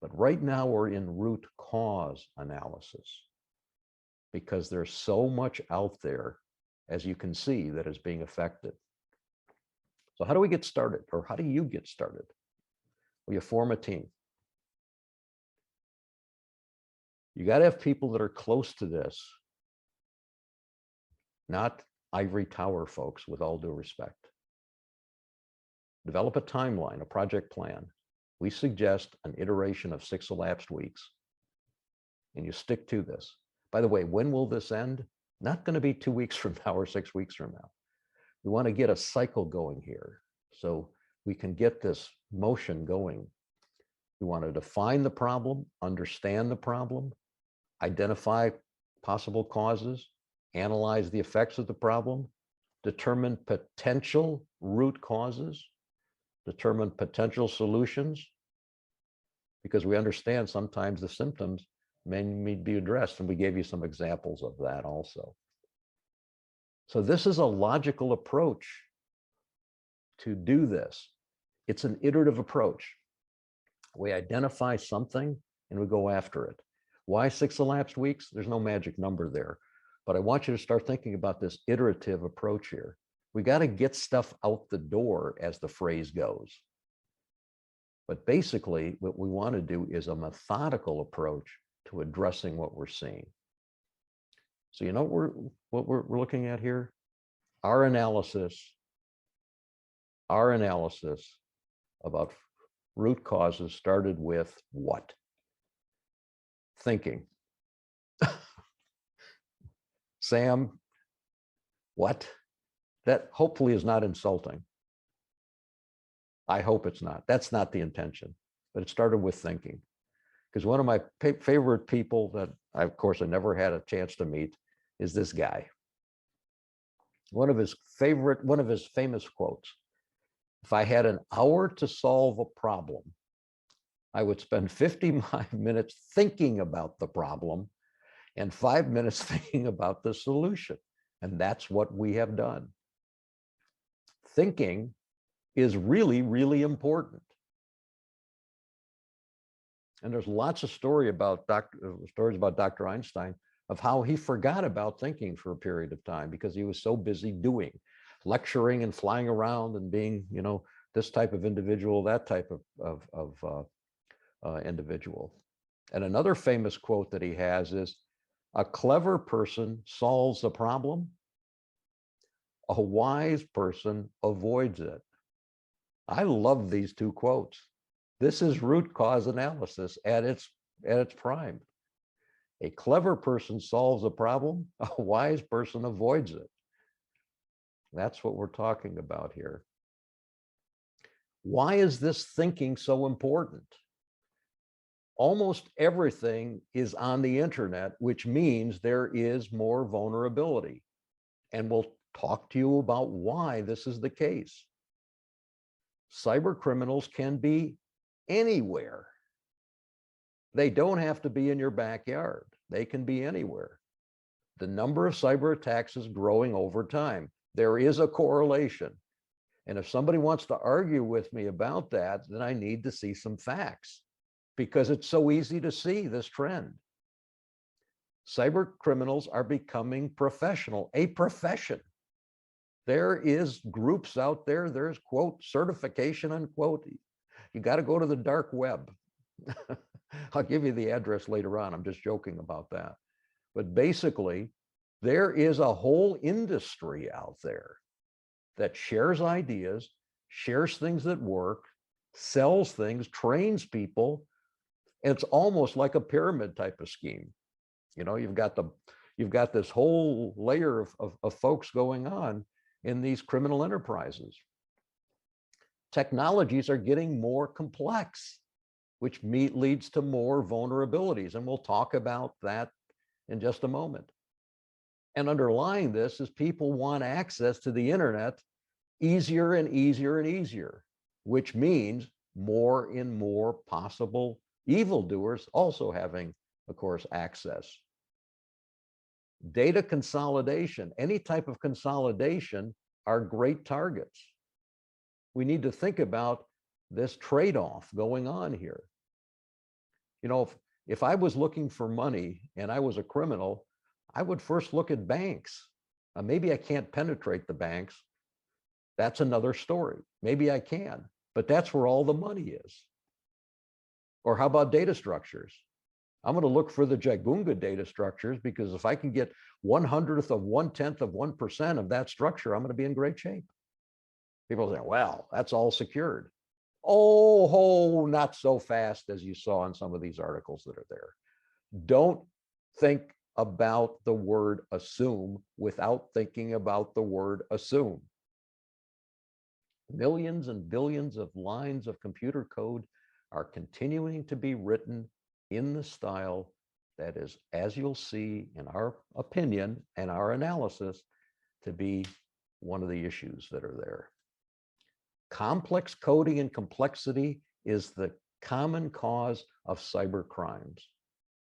But right now we're in root cause analysis, because there's so much out there, as you can see, that is being affected. So how do we get started? Or how do you get started? Well, you form a team. You got to have people that are close to this, not ivory tower folks, with all due respect. Develop a timeline, a project plan. We suggest an iteration of 6 elapsed weeks, and you stick to this. By the way, when will this end? Not going to be 2 weeks from now or 6 weeks from now. We want to get a cycle going here so we can get this motion going. We want to define the problem, understand the problem, identify possible causes, analyze the effects of the problem, determine potential root causes, determine potential solutions, because we understand sometimes the symptoms may need to be addressed, and we gave you some examples of that also. So this is a logical approach to do this. It's an iterative approach. We identify something and we go after it. Why 6 elapsed weeks? There's no magic number there, but I want you to start thinking about this iterative approach here. We got to get stuff out the door, as the phrase goes. But basically, what we want to do is a methodical approach to addressing what we're seeing. So you know what we're looking at here? Our analysis about root causes started with what? Thinking. Sam, what? That hopefully is not insulting. I hope it's not. That's not the intention. But it started with thinking. Because one of my favorite people that I, of course, I never had a chance to meet is this guy. One of his famous quotes: if I had an hour to solve a problem, I would spend 55 minutes thinking about the problem and 5 minutes thinking about the solution. And that's what we have done. Thinking is really, really important. And there's lots of stories about Dr. Einstein of how he forgot about thinking for a period of time because he was so busy doing, lecturing and flying around and being, this type of individual, that type of individual. And another famous quote that he has is, a clever person solves a problem, a wise person avoids it. I love these two quotes. This is root cause analysis at its prime. A clever person solves a problem, a wise person avoids it. That's what we're talking about here. Why is this thinking so important? Almost everything is on the internet, which means there is more vulnerability. And we'll talk to you about why this is the case. Cyber criminals can be anywhere. They don't have to be in your backyard. They can be anywhere. The number of cyber attacks is growing over time. There is a correlation. And if somebody wants to argue with me about that, then I need to see some facts, because it's so easy to see this trend. Cyber criminals are becoming professional, a profession. There is groups out there, there's quote, certification, unquote. You got to go to the dark web. I'll give you the address later on. I'm just joking about that. But basically, there is a whole industry out there that shares ideas, shares things that work, sells things, trains people. It's almost like a pyramid type of scheme. You've got this whole layer of folks going on in these criminal enterprises. Technologies are getting more complex, which leads to more vulnerabilities. And we'll talk about that in just a moment. And underlying this is people want access to the internet easier and easier and easier, which means more and more possible evildoers also having, of course, access. Data consolidation, any type of consolidation, are great targets. We need to think about this trade-off going on here. If I was looking for money and I was a criminal, I would first look at banks. Maybe I can't penetrate the banks. That's another story. Maybe I can, but that's where all the money is. Or how about data structures? I'm going to look for the Jagunga data structures, because if I can get 1/100th of 1/10 of 1% of that structure, I'm going to be in great shape. People say, well, that's all secured. Oh, not so fast as you saw in some of these articles that are there. Don't think about the word assume without thinking about the word assume. Millions and billions of lines of computer code are continuing to be written in the style that is, as you'll see in our opinion and our analysis, to be one of the issues that are there. Complex coding and complexity is the common cause of cyber crimes.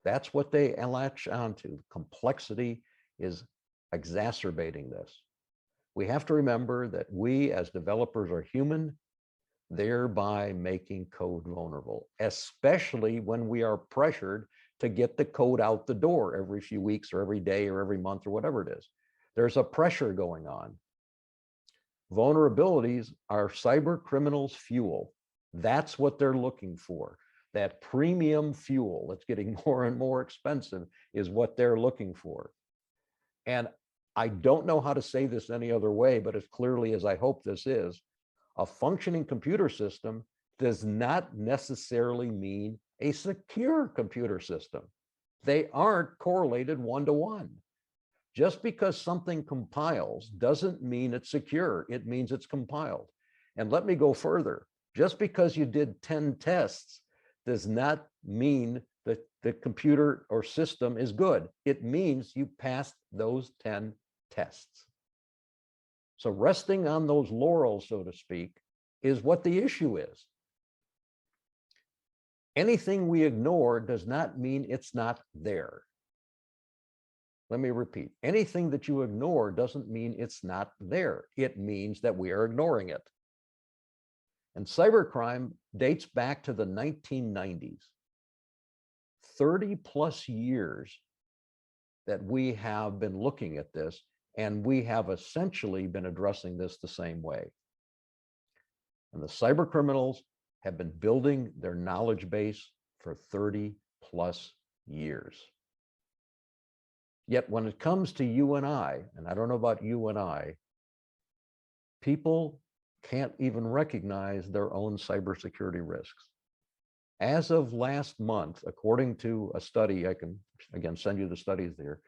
That's what they latch onto. Complexity is exacerbating this. We have to remember that we as developers are human, thereby making code vulnerable, especially when we are pressured to get the code out the door every few weeks or every day or every month or whatever it is. There's a pressure going on. Vulnerabilities are cyber criminals' fuel. That's what they're looking for. That premium fuel that's getting more and more expensive is what they're looking for. And I don't know how to say this any other way, but as clearly as I hope this is, a functioning computer system does not necessarily mean a secure computer system. They aren't correlated one-to-one. Just because something compiles doesn't mean it's secure. It means it's compiled. And let me go further. Just because you did 10 tests does not mean that the computer or system is good. It means you passed those 10 tests. So resting on those laurels, so to speak, is what the issue is. Anything we ignore does not mean it's not there. Let me repeat. Anything that you ignore doesn't mean it's not there. It means that we are ignoring it. And cybercrime dates back to the 1990s. 30 plus years that we have been looking at this, and we have essentially been addressing this the same way. And the cyber criminals have been building their knowledge base for 30 plus years. Yet when it comes to you and I don't know about you and I, people can't even recognize their own cybersecurity risks. As of last month, according to a study, I can again send you the studies there,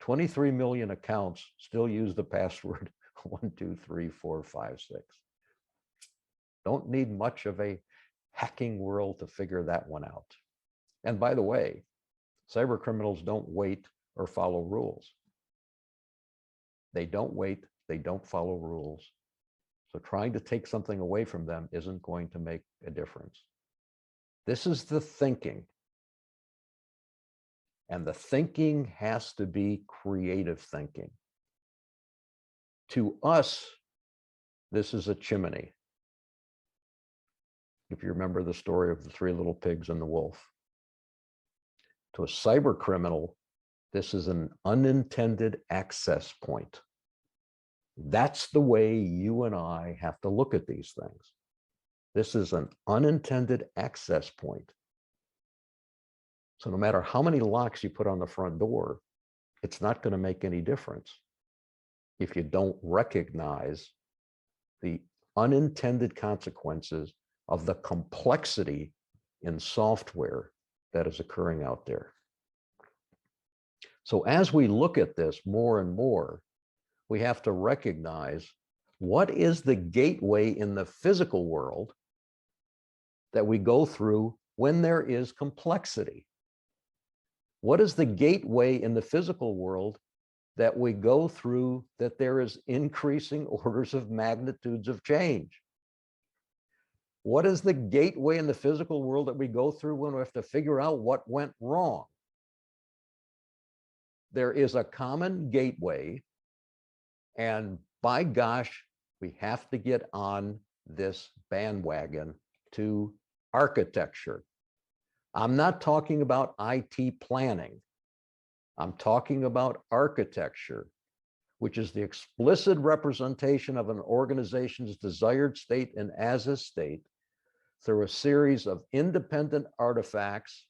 23 million accounts still use the password 1, 2, 3, 4, 5, 6. Don't need much of a hacking world to figure that one out. And by the way, cyber criminals don't wait or follow rules. They don't wait, they don't follow rules. So trying to take something away from them isn't going to make a difference. This is the thinking. And the thinking has to be creative thinking. To us, this is a chimney. If you remember the story of the 3 little pigs and the wolf. To a cyber criminal, this is an unintended access point. That's the way you and I have to look at these things. This is an unintended access point. So no matter how many locks you put on the front door, it's not going to make any difference if you don't recognize the unintended consequences of the complexity in software that is occurring out there. So as we look at this more and more, we have to recognize what is the gateway in the physical world that we go through when there is complexity. What is the gateway in the physical world that we go through that there is increasing orders of magnitudes of change? What is the gateway in the physical world that we go through when we have to figure out what went wrong? There is a common gateway, and by gosh, we have to get on this bandwagon to architecture. I'm not talking about IT planning. I'm talking about architecture, which is the explicit representation of an organization's desired state and as-is state through a series of independent artifacts,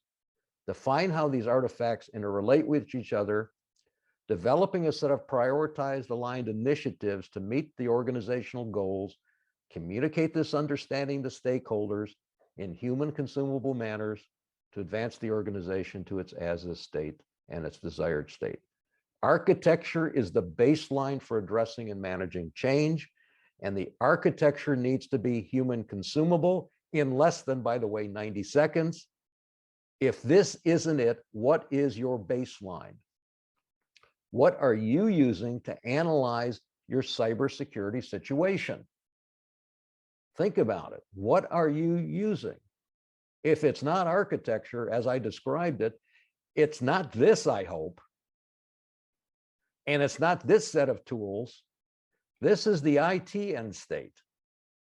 define how these artifacts interrelate with each other, developing a set of prioritized aligned initiatives to meet the organizational goals, communicate this understanding to stakeholders in human consumable manners to advance the organization to its as-is state and its desired state. Architecture is the baseline for addressing and managing change, and the architecture needs to be human consumable in less than, by the way, 90 seconds. If this isn't it, what is your baseline? What are you using to analyze your cybersecurity situation? Think about it. What are you using? If it's not architecture, as I described it, it's not this, I hope. And it's not this set of tools. This is the IT end state.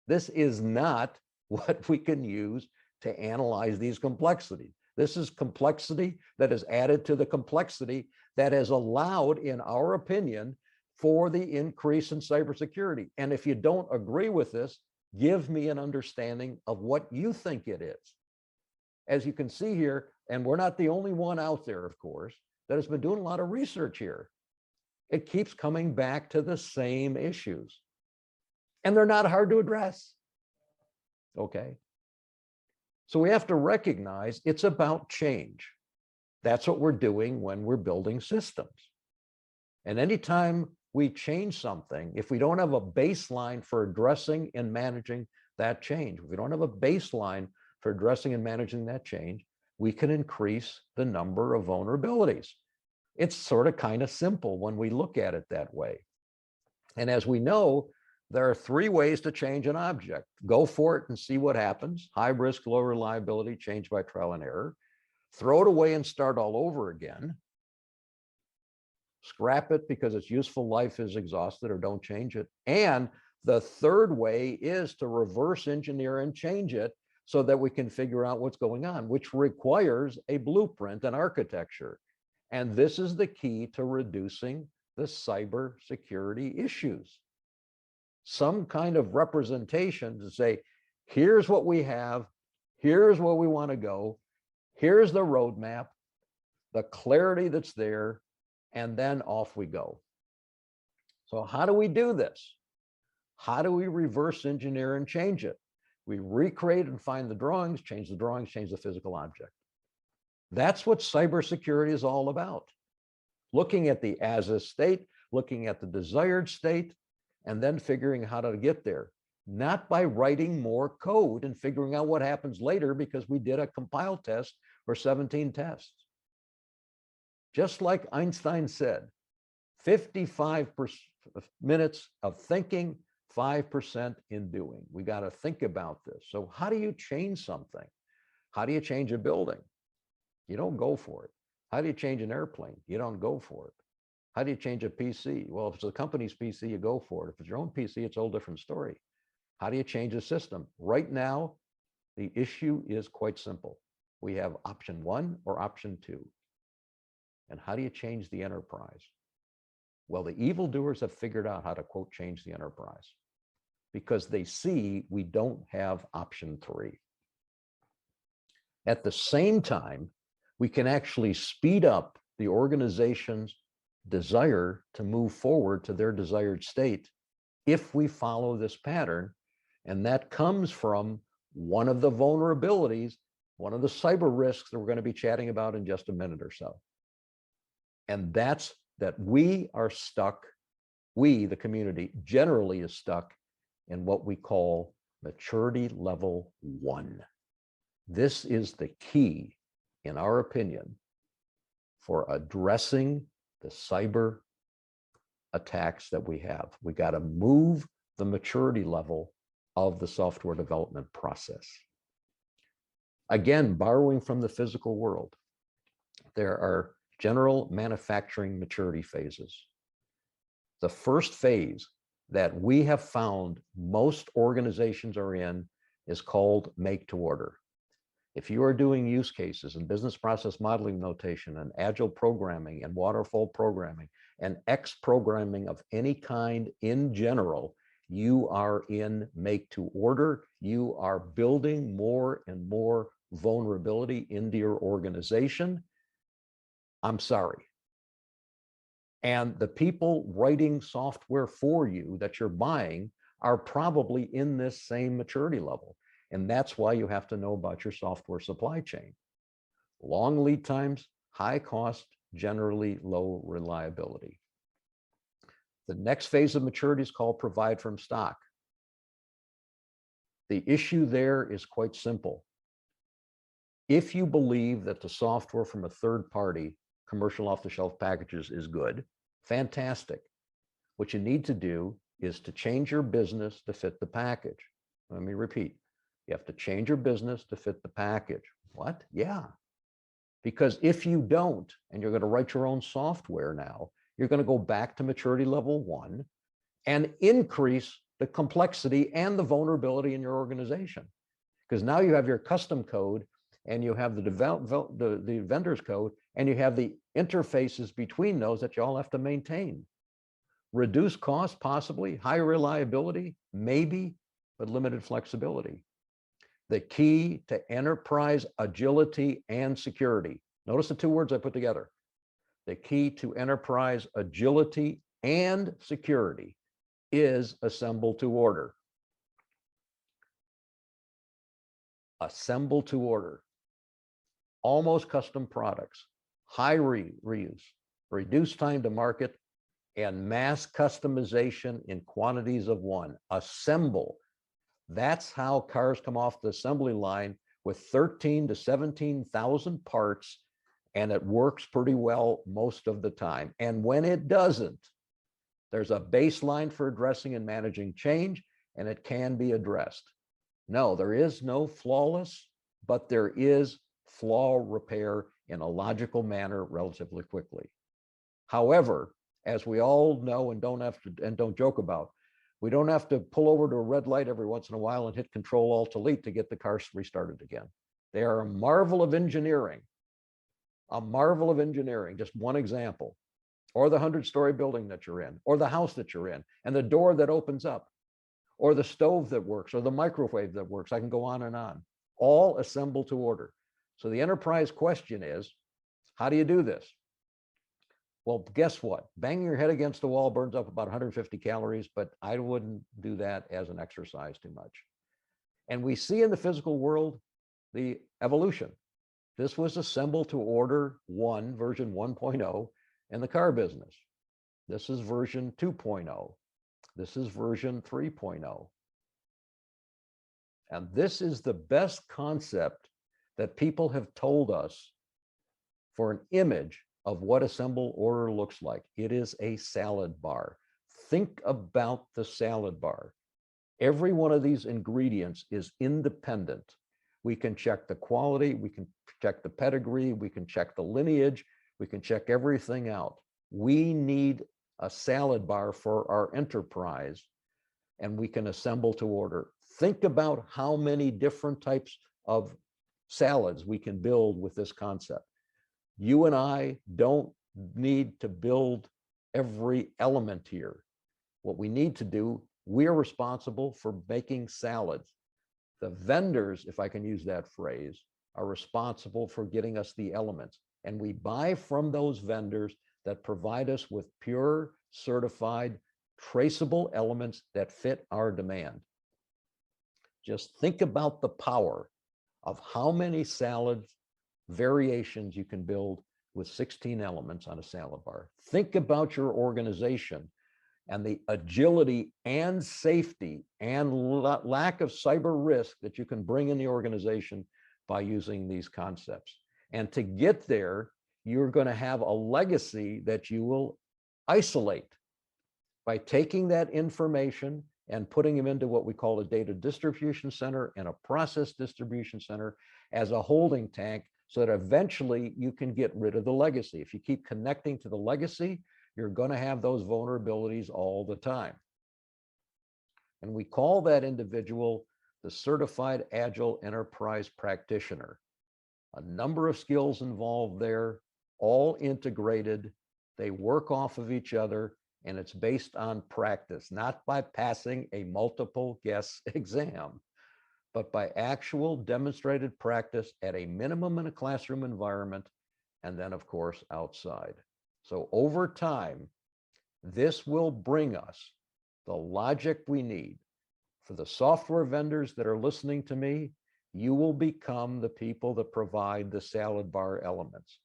This is not what we can use to analyze these complexities. This is complexity that is added to the complexity that has allowed, in our opinion, for the increase in cybersecurity. And if you don't agree with this, give me an understanding of what you think it is. As you can see here, and we're not the only one out there, of course, that has been doing a lot of research here. It keeps coming back to the same issues. And they're not hard to address. Okay. So we have to recognize it's about change. That's what we're doing when we're building systems. And anytime we change something, if we don't have a baseline for addressing and managing that change, if we don't have a baseline for addressing and managing that change, we can increase the number of vulnerabilities. It's sort of kind of simple when we look at it that way. And as we know, there are three ways to change an object. Go for it and see what happens. High risk, low reliability, change by trial and error. Throw it away and start all over again. Scrap it because its useful life is exhausted, or don't change it. And the third way is to reverse engineer and change it so that we can figure out what's going on, which requires a blueprint and architecture. And this is the key to reducing the cybersecurity issues. Some kind of representation to say, here's what we have, here's where we want to go, here's the roadmap, the clarity that's there, and then off we go. So how do we do this? How do we reverse engineer and change it? We recreate and find the drawings, change the physical object. That's what cybersecurity is all about. Looking at the as-is state, looking at the desired state, and then figuring how to get there. Not by writing more code and figuring out what happens later because we did a compile test or 17 tests. Just like Einstein said, 55 minutes of thinking, 5% in doing. We got to think about this. So how do you change something? How do you change a building? You don't go for it. How do you change an airplane? You don't go for it. How do you change a PC? Well, if it's a company's PC, you go for it. If it's your own PC, it's a whole different story. How do you change a system? Right now, the issue is quite simple. We have option 1 or option 2. And how do you change the enterprise? Well, the evildoers have figured out how to, quote, change the enterprise because they see we don't have option 3. At the same time, we can actually speed up the organization's desire to move forward to their desired state if we follow this pattern. And that comes from one of the vulnerabilities, one of the cyber risks that we're going to be chatting about in just a minute or so. And that's that we are stuck, we, the community, generally is stuck in what we call maturity level 1. This is the key, in our opinion, for addressing the cyber attacks that we have. We got to move the maturity level of the software development process. Again, borrowing from the physical world, there are general manufacturing maturity phases. The first phase that we have found most organizations are in is called make to order. If you are doing use cases and business process modeling notation and agile programming and waterfall programming and X programming of any kind in general, you are in make to order. You are building more and more vulnerability into your organization. I'm sorry. And the people writing software for you that you're buying are probably in this same maturity level. And that's why you have to know about your software supply chain. Long lead times, high cost, generally low reliability. The next phase of maturity is called provide from stock. The issue there is quite simple. If you believe that the software from a third party, commercial off-the-shelf packages is good, fantastic. What you need to do is to change your business to fit the package. Let me repeat. You have to change your business to fit the package. What? Yeah. Because if you don't, and you're going to write your own software now, you're going to go back to maturity level 1 and increase the complexity and the vulnerability in your organization. Because now you have your custom code and you have the vendor's code and you have the interfaces between those that you all have to maintain. Reduce cost, possibly. High reliability, maybe, but limited flexibility. The key to enterprise agility and security. Notice the two words I put together. The key to enterprise agility and security is assemble to order. Assemble to order. Almost custom products, high reuse, reduced time to market, and mass customization in quantities of one. Assemble. That's how cars come off the assembly line with 13 to 17,000 parts, and it works pretty well most of the time. And when it doesn't, there's a baseline for addressing and managing change, and it can be addressed. No, there is no flawless, but there is flaw repair in a logical manner relatively quickly. However, as we all know and don't joke about, we don't have to pull over to a red light every once in a while and hit Control-Alt-Delete to get the car restarted again. They are a marvel of engineering, just one example. Or the 100-story building that you're in, or the house that you're in, and the door that opens up, or the stove that works, or the microwave that works. I can go on and on, all assembled to order. So the enterprise question is, how do you do this? Well, guess what? Banging your head against the wall burns up about 150 calories, but I wouldn't do that as an exercise too much. And we see in the physical world the evolution. This was assembled to order version 1.0 in the car business. This is version 2.0. This is version 3.0. And this is the best concept that people have told us for an image of what assemble order looks like. It is a salad bar. Think about the salad bar. Every one of these ingredients is independent. We can check the quality, we can check the pedigree, we can check the lineage, we can check everything out. We need a salad bar for our enterprise, and we can assemble to order. Think about how many different types of salads we can build with this concept. You and I don't need to build every element here. What we need to do, we're responsible for making salads. The vendors, if I can use that phrase, are responsible for getting us the elements. And we buy from those vendors that provide us with pure, certified, traceable elements that fit our demand. Just think about the power of how many salad variations you can build with 16 elements on a salad bar. Think about your organization and the agility and safety and lack of cyber risk that you can bring in the organization by using these concepts. And to get there, you're going to have a legacy that you will isolate by taking that information and putting them into what we call a data distribution center and a process distribution center as a holding tank, so that eventually you can get rid of the legacy. If you keep connecting to the legacy, you're going to have those vulnerabilities all the time. And we call that individual the Certified Agile Enterprise Practitioner. A number of skills involved there, all integrated. They work off of each other, and it's based on practice, not by passing a multiple guess exam, but by actual demonstrated practice at a minimum in a classroom environment, and then, of course, outside. So over time, this will bring us the logic we need. For the software vendors that are listening to me, you will become the people that provide the salad bar elements.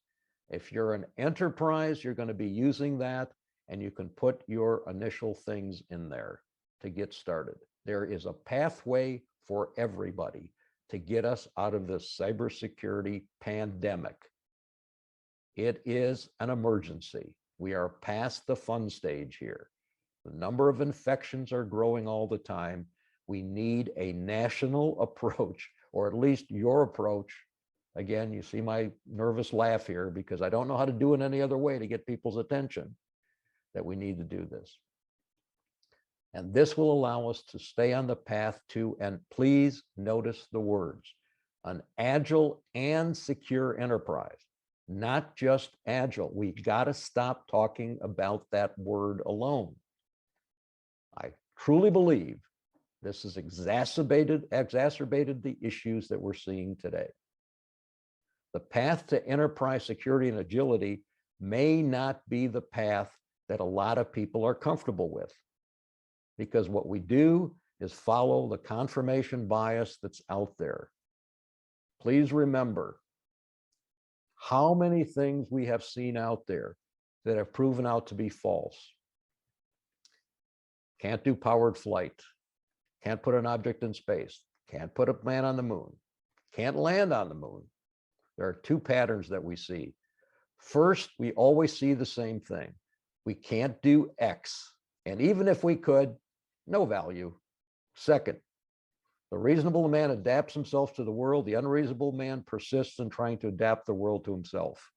If you're an enterprise, you're going to be using that, and you can put your initial things in there to get started. There is a pathway for everybody to get us out of this cybersecurity pandemic. It is an emergency. We are past the fun stage here. The number of infections are growing all the time. We need a national approach, or at least your approach. Again, you see my nervous laugh here because I don't know how to do it any other way to get people's attention, that we need to do this. And this will allow us to stay on the path to, and please notice the words, an agile and secure enterprise, not just agile. We got to stop talking about that word alone. I truly believe this has exacerbated the issues that we're seeing today. The path to enterprise security and agility may not be the path that a lot of people are comfortable with, because what we do is follow the confirmation bias that's out there. Please remember how many things we have seen out there that have proven out to be false. Can't do powered flight, Can't put an object in space. Can't put a man on the moon. Can't land on the moon. There are two patterns that we see. First, we always see the same thing. We can't do X. And even if we could, no value. Second, the reasonable man adapts himself to the world. The unreasonable man persists in trying to adapt the world to himself.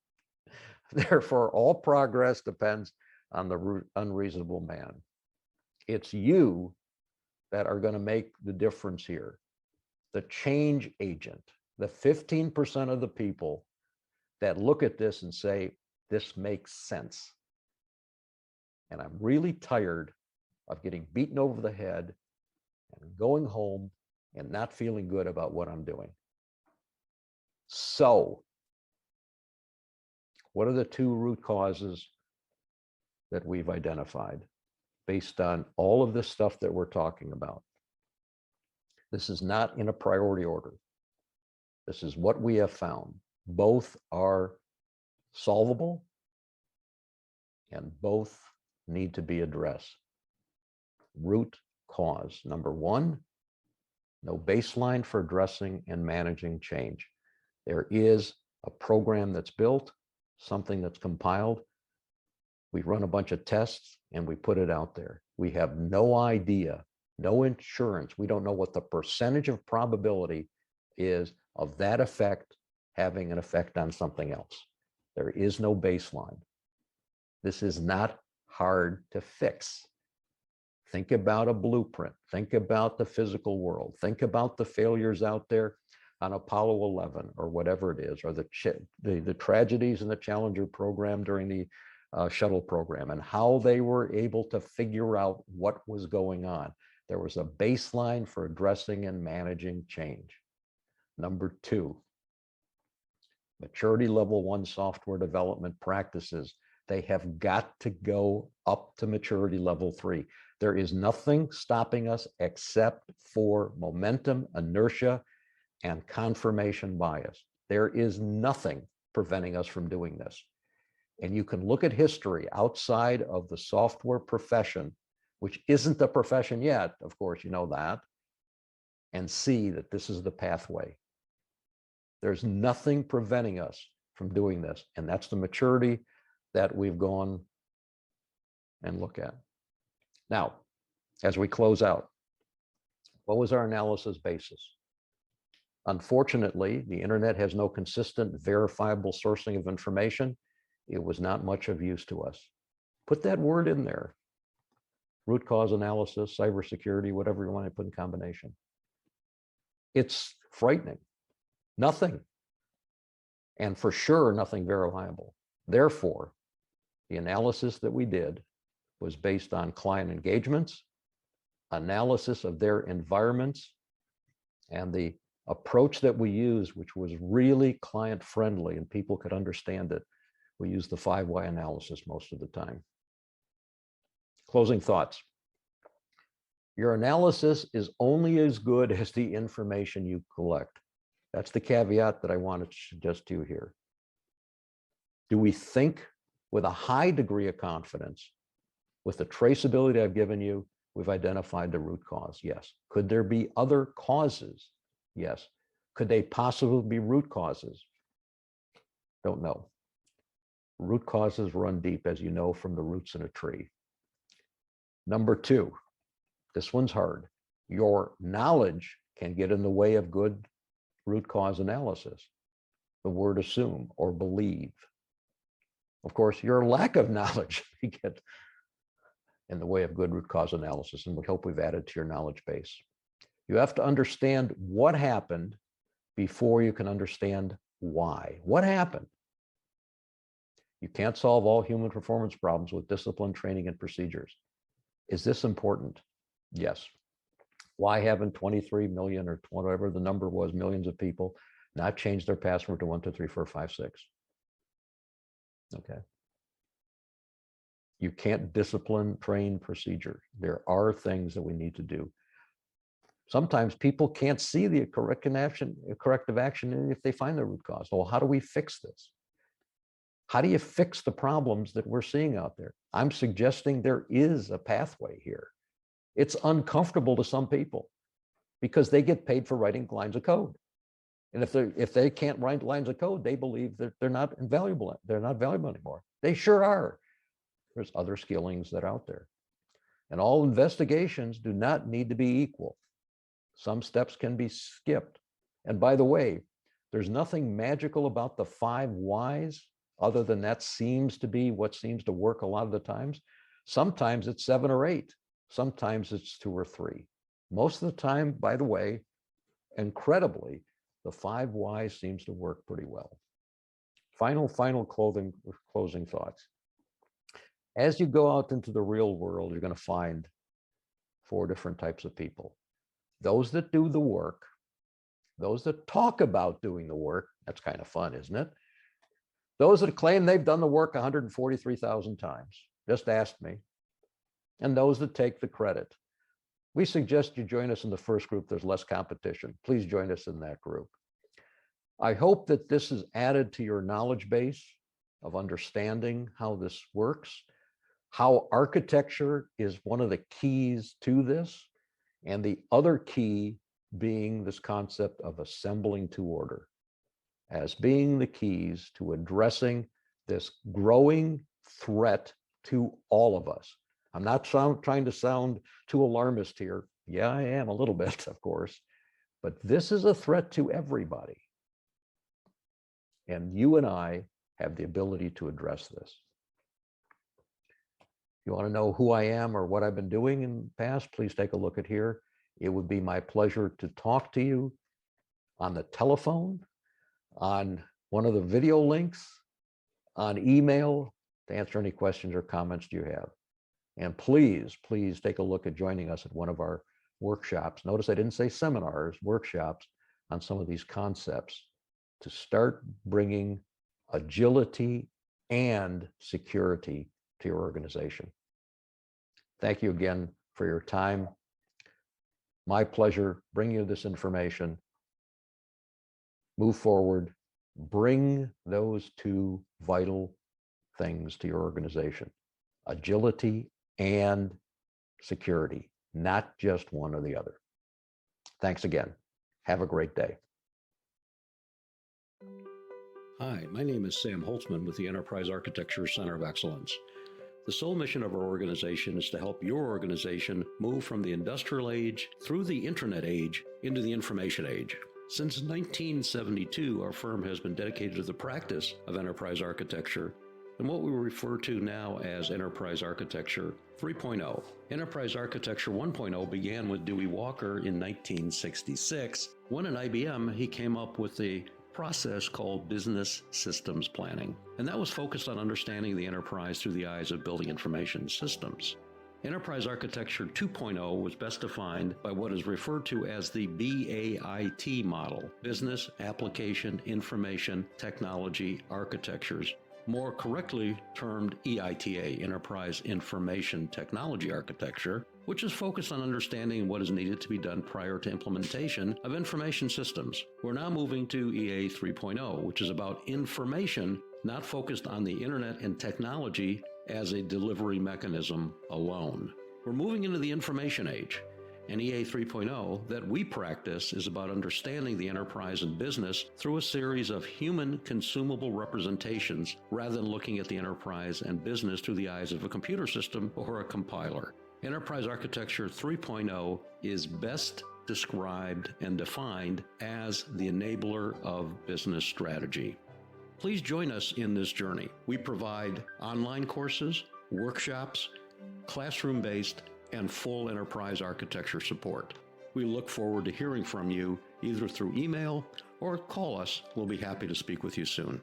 Therefore, all progress depends on the unreasonable man. It's you that are going to make the difference here. The change agent, the 15% of the people that look at this and say, this makes sense. And I'm really tired of getting beaten over the head and going home and not feeling good about what I'm doing. So, what are the two root causes that we've identified based on all of this stuff that we're talking about? This is not in a priority order. This is what we have found. Both are solvable and both need to be addressed. Root cause. Number one, no baseline for addressing and managing change. There is a program that's built, something that's compiled. We run a bunch of tests and we put it out there. We have no idea, no insurance. We don't know what the percentage of probability is of that effect having an effect on something else. There is no baseline. This is not hard to fix. Think about a blueprint. Think about the physical world. Think about the failures out there on Apollo 11 or whatever it is, or the tragedies in the Challenger program during the shuttle program and how they were able to figure out what was going on. There was a baseline for addressing and managing change. Number two, maturity level 1 software development practices. They have got to go up to maturity level 3. There is nothing stopping us except for momentum, inertia, and confirmation bias. There is nothing preventing us from doing this. And you can look at history outside of the software profession, which isn't a profession yet, of course, you know that, and see that this is the pathway. There's nothing preventing us from doing this. And that's the maturity that we've gone and look at. Now, as we close out, what was our analysis basis? Unfortunately, the internet has no consistent, verifiable sourcing of information. It was not much of use to us. Put that word in there. Root cause analysis, cybersecurity, whatever you want to put in combination. It's frightening. Nothing. And for sure, nothing verifiable. Therefore, the analysis that we did was based on client engagements, analysis of their environments, and the approach that we used, which was really client friendly and people could understand it. We used the 5 why analysis most of the time. Closing thoughts. Your analysis is only as good as the information you collect. That's the caveat that I want to suggest to you here. Do we think with a high degree of confidence, with the traceability I've given you, we've identified the root cause? Yes. Could there be other causes? Yes. Could they possibly be root causes? Don't know. Root causes run deep, as you know, from the roots in a tree. Number two, this one's hard. Your knowledge can get in the way of good root cause analysis. The word assume or believe. Of course, your lack of knowledge can get in the way of good root cause analysis, and we hope we've added to your knowledge base. You have to understand what happened before you can understand why. What happened? You can't solve all human performance problems with discipline, training, and procedures. Is this important? Yes. Why haven't 23 million or whatever the number was, millions of people, not changed their password to 1, 2, 3, 4, 5, 6? Okay. You can't discipline, train, procedure. There are things that we need to do. Sometimes people can't see the corrective action if they find the root cause. Well, how do we fix this? How do you fix the problems that we're seeing out there? I'm suggesting there is a pathway here. It's uncomfortable to some people. because they get paid for writing lines of code. And if they can't write lines of code, they believe that they're not valuable. They're not valuable anymore. They sure are. There's other skillings that are out there. And all investigations do not need to be equal. Some steps can be skipped. And by the way, there's nothing magical about the 5 whys other than that seems to be what seems to work a lot of the times. Sometimes it's 7 or 8. Sometimes it's 2 or 3. Most of the time, by the way, incredibly, the 5 whys seems to work pretty well. Final closing thoughts. As you go out into the real world, you're going to find 4 different types of people. Those that do the work, those that talk about doing the work, that's kind of fun, isn't it? Those that claim they've done the work 143,000 times, just ask me. And those that take the credit. We suggest you join us in the first group. There's less competition. Please join us in that group. I hope that this is added to your knowledge base of understanding how this works, how architecture is one of the keys to this, and the other key being this concept of assembling to order as being the keys to addressing this growing threat to all of us. I'm not trying to sound too alarmist here. Yeah, I am a little bit, of course, but this is a threat to everybody. And you and I have the ability to address this. If you want to know who I am or what I've been doing in the past, please take a look at here. It would be my pleasure to talk to you on the telephone, on one of the video links, on email, to answer any questions or comments you have. And please take a look at joining us at one of our workshops. Notice I didn't say seminars, workshops on some of these concepts to start bringing agility and security to your organization. Thank you again for your time. My pleasure bringing you this information. Move forward, bring those 2 vital things to your organization, agility and security, not just one or the other. Thanks again. Have a great day. Hi, my name is Sam Holtzman with the Enterprise Architecture Center of Excellence. The sole mission of our organization is to help your organization move from the industrial age through the internet age into the information age. Since 1972, our firm has been dedicated to the practice of enterprise architecture and what we refer to now as Enterprise Architecture 3.0. Enterprise Architecture 1.0 began with Dewey Walker in 1966, when at IBM he came up with a process called business systems planning. And that was focused on understanding the enterprise through the eyes of building information systems. Enterprise Architecture 2.0 was best defined by what is referred to as the BAIT model, Business Application Information Technology Architectures, more correctly termed EITA, Enterprise Information Technology Architecture, which is focused on understanding what is needed to be done prior to implementation of information systems. We're now moving to EA 3.0, which is about information, not focused on the internet and technology as a delivery mechanism alone. We're moving into the information age, and EA 3.0 that we practice is about understanding the enterprise and business through a series of human consumable representations rather than looking at the enterprise and business through the eyes of a computer system or a compiler. Enterprise Architecture 3.0 is best described and defined as the enabler of business strategy. Please join us in this journey. We provide online courses, workshops, classroom-based, and full enterprise architecture support. We look forward to hearing from you either through email or call us. We'll be happy to speak with you soon.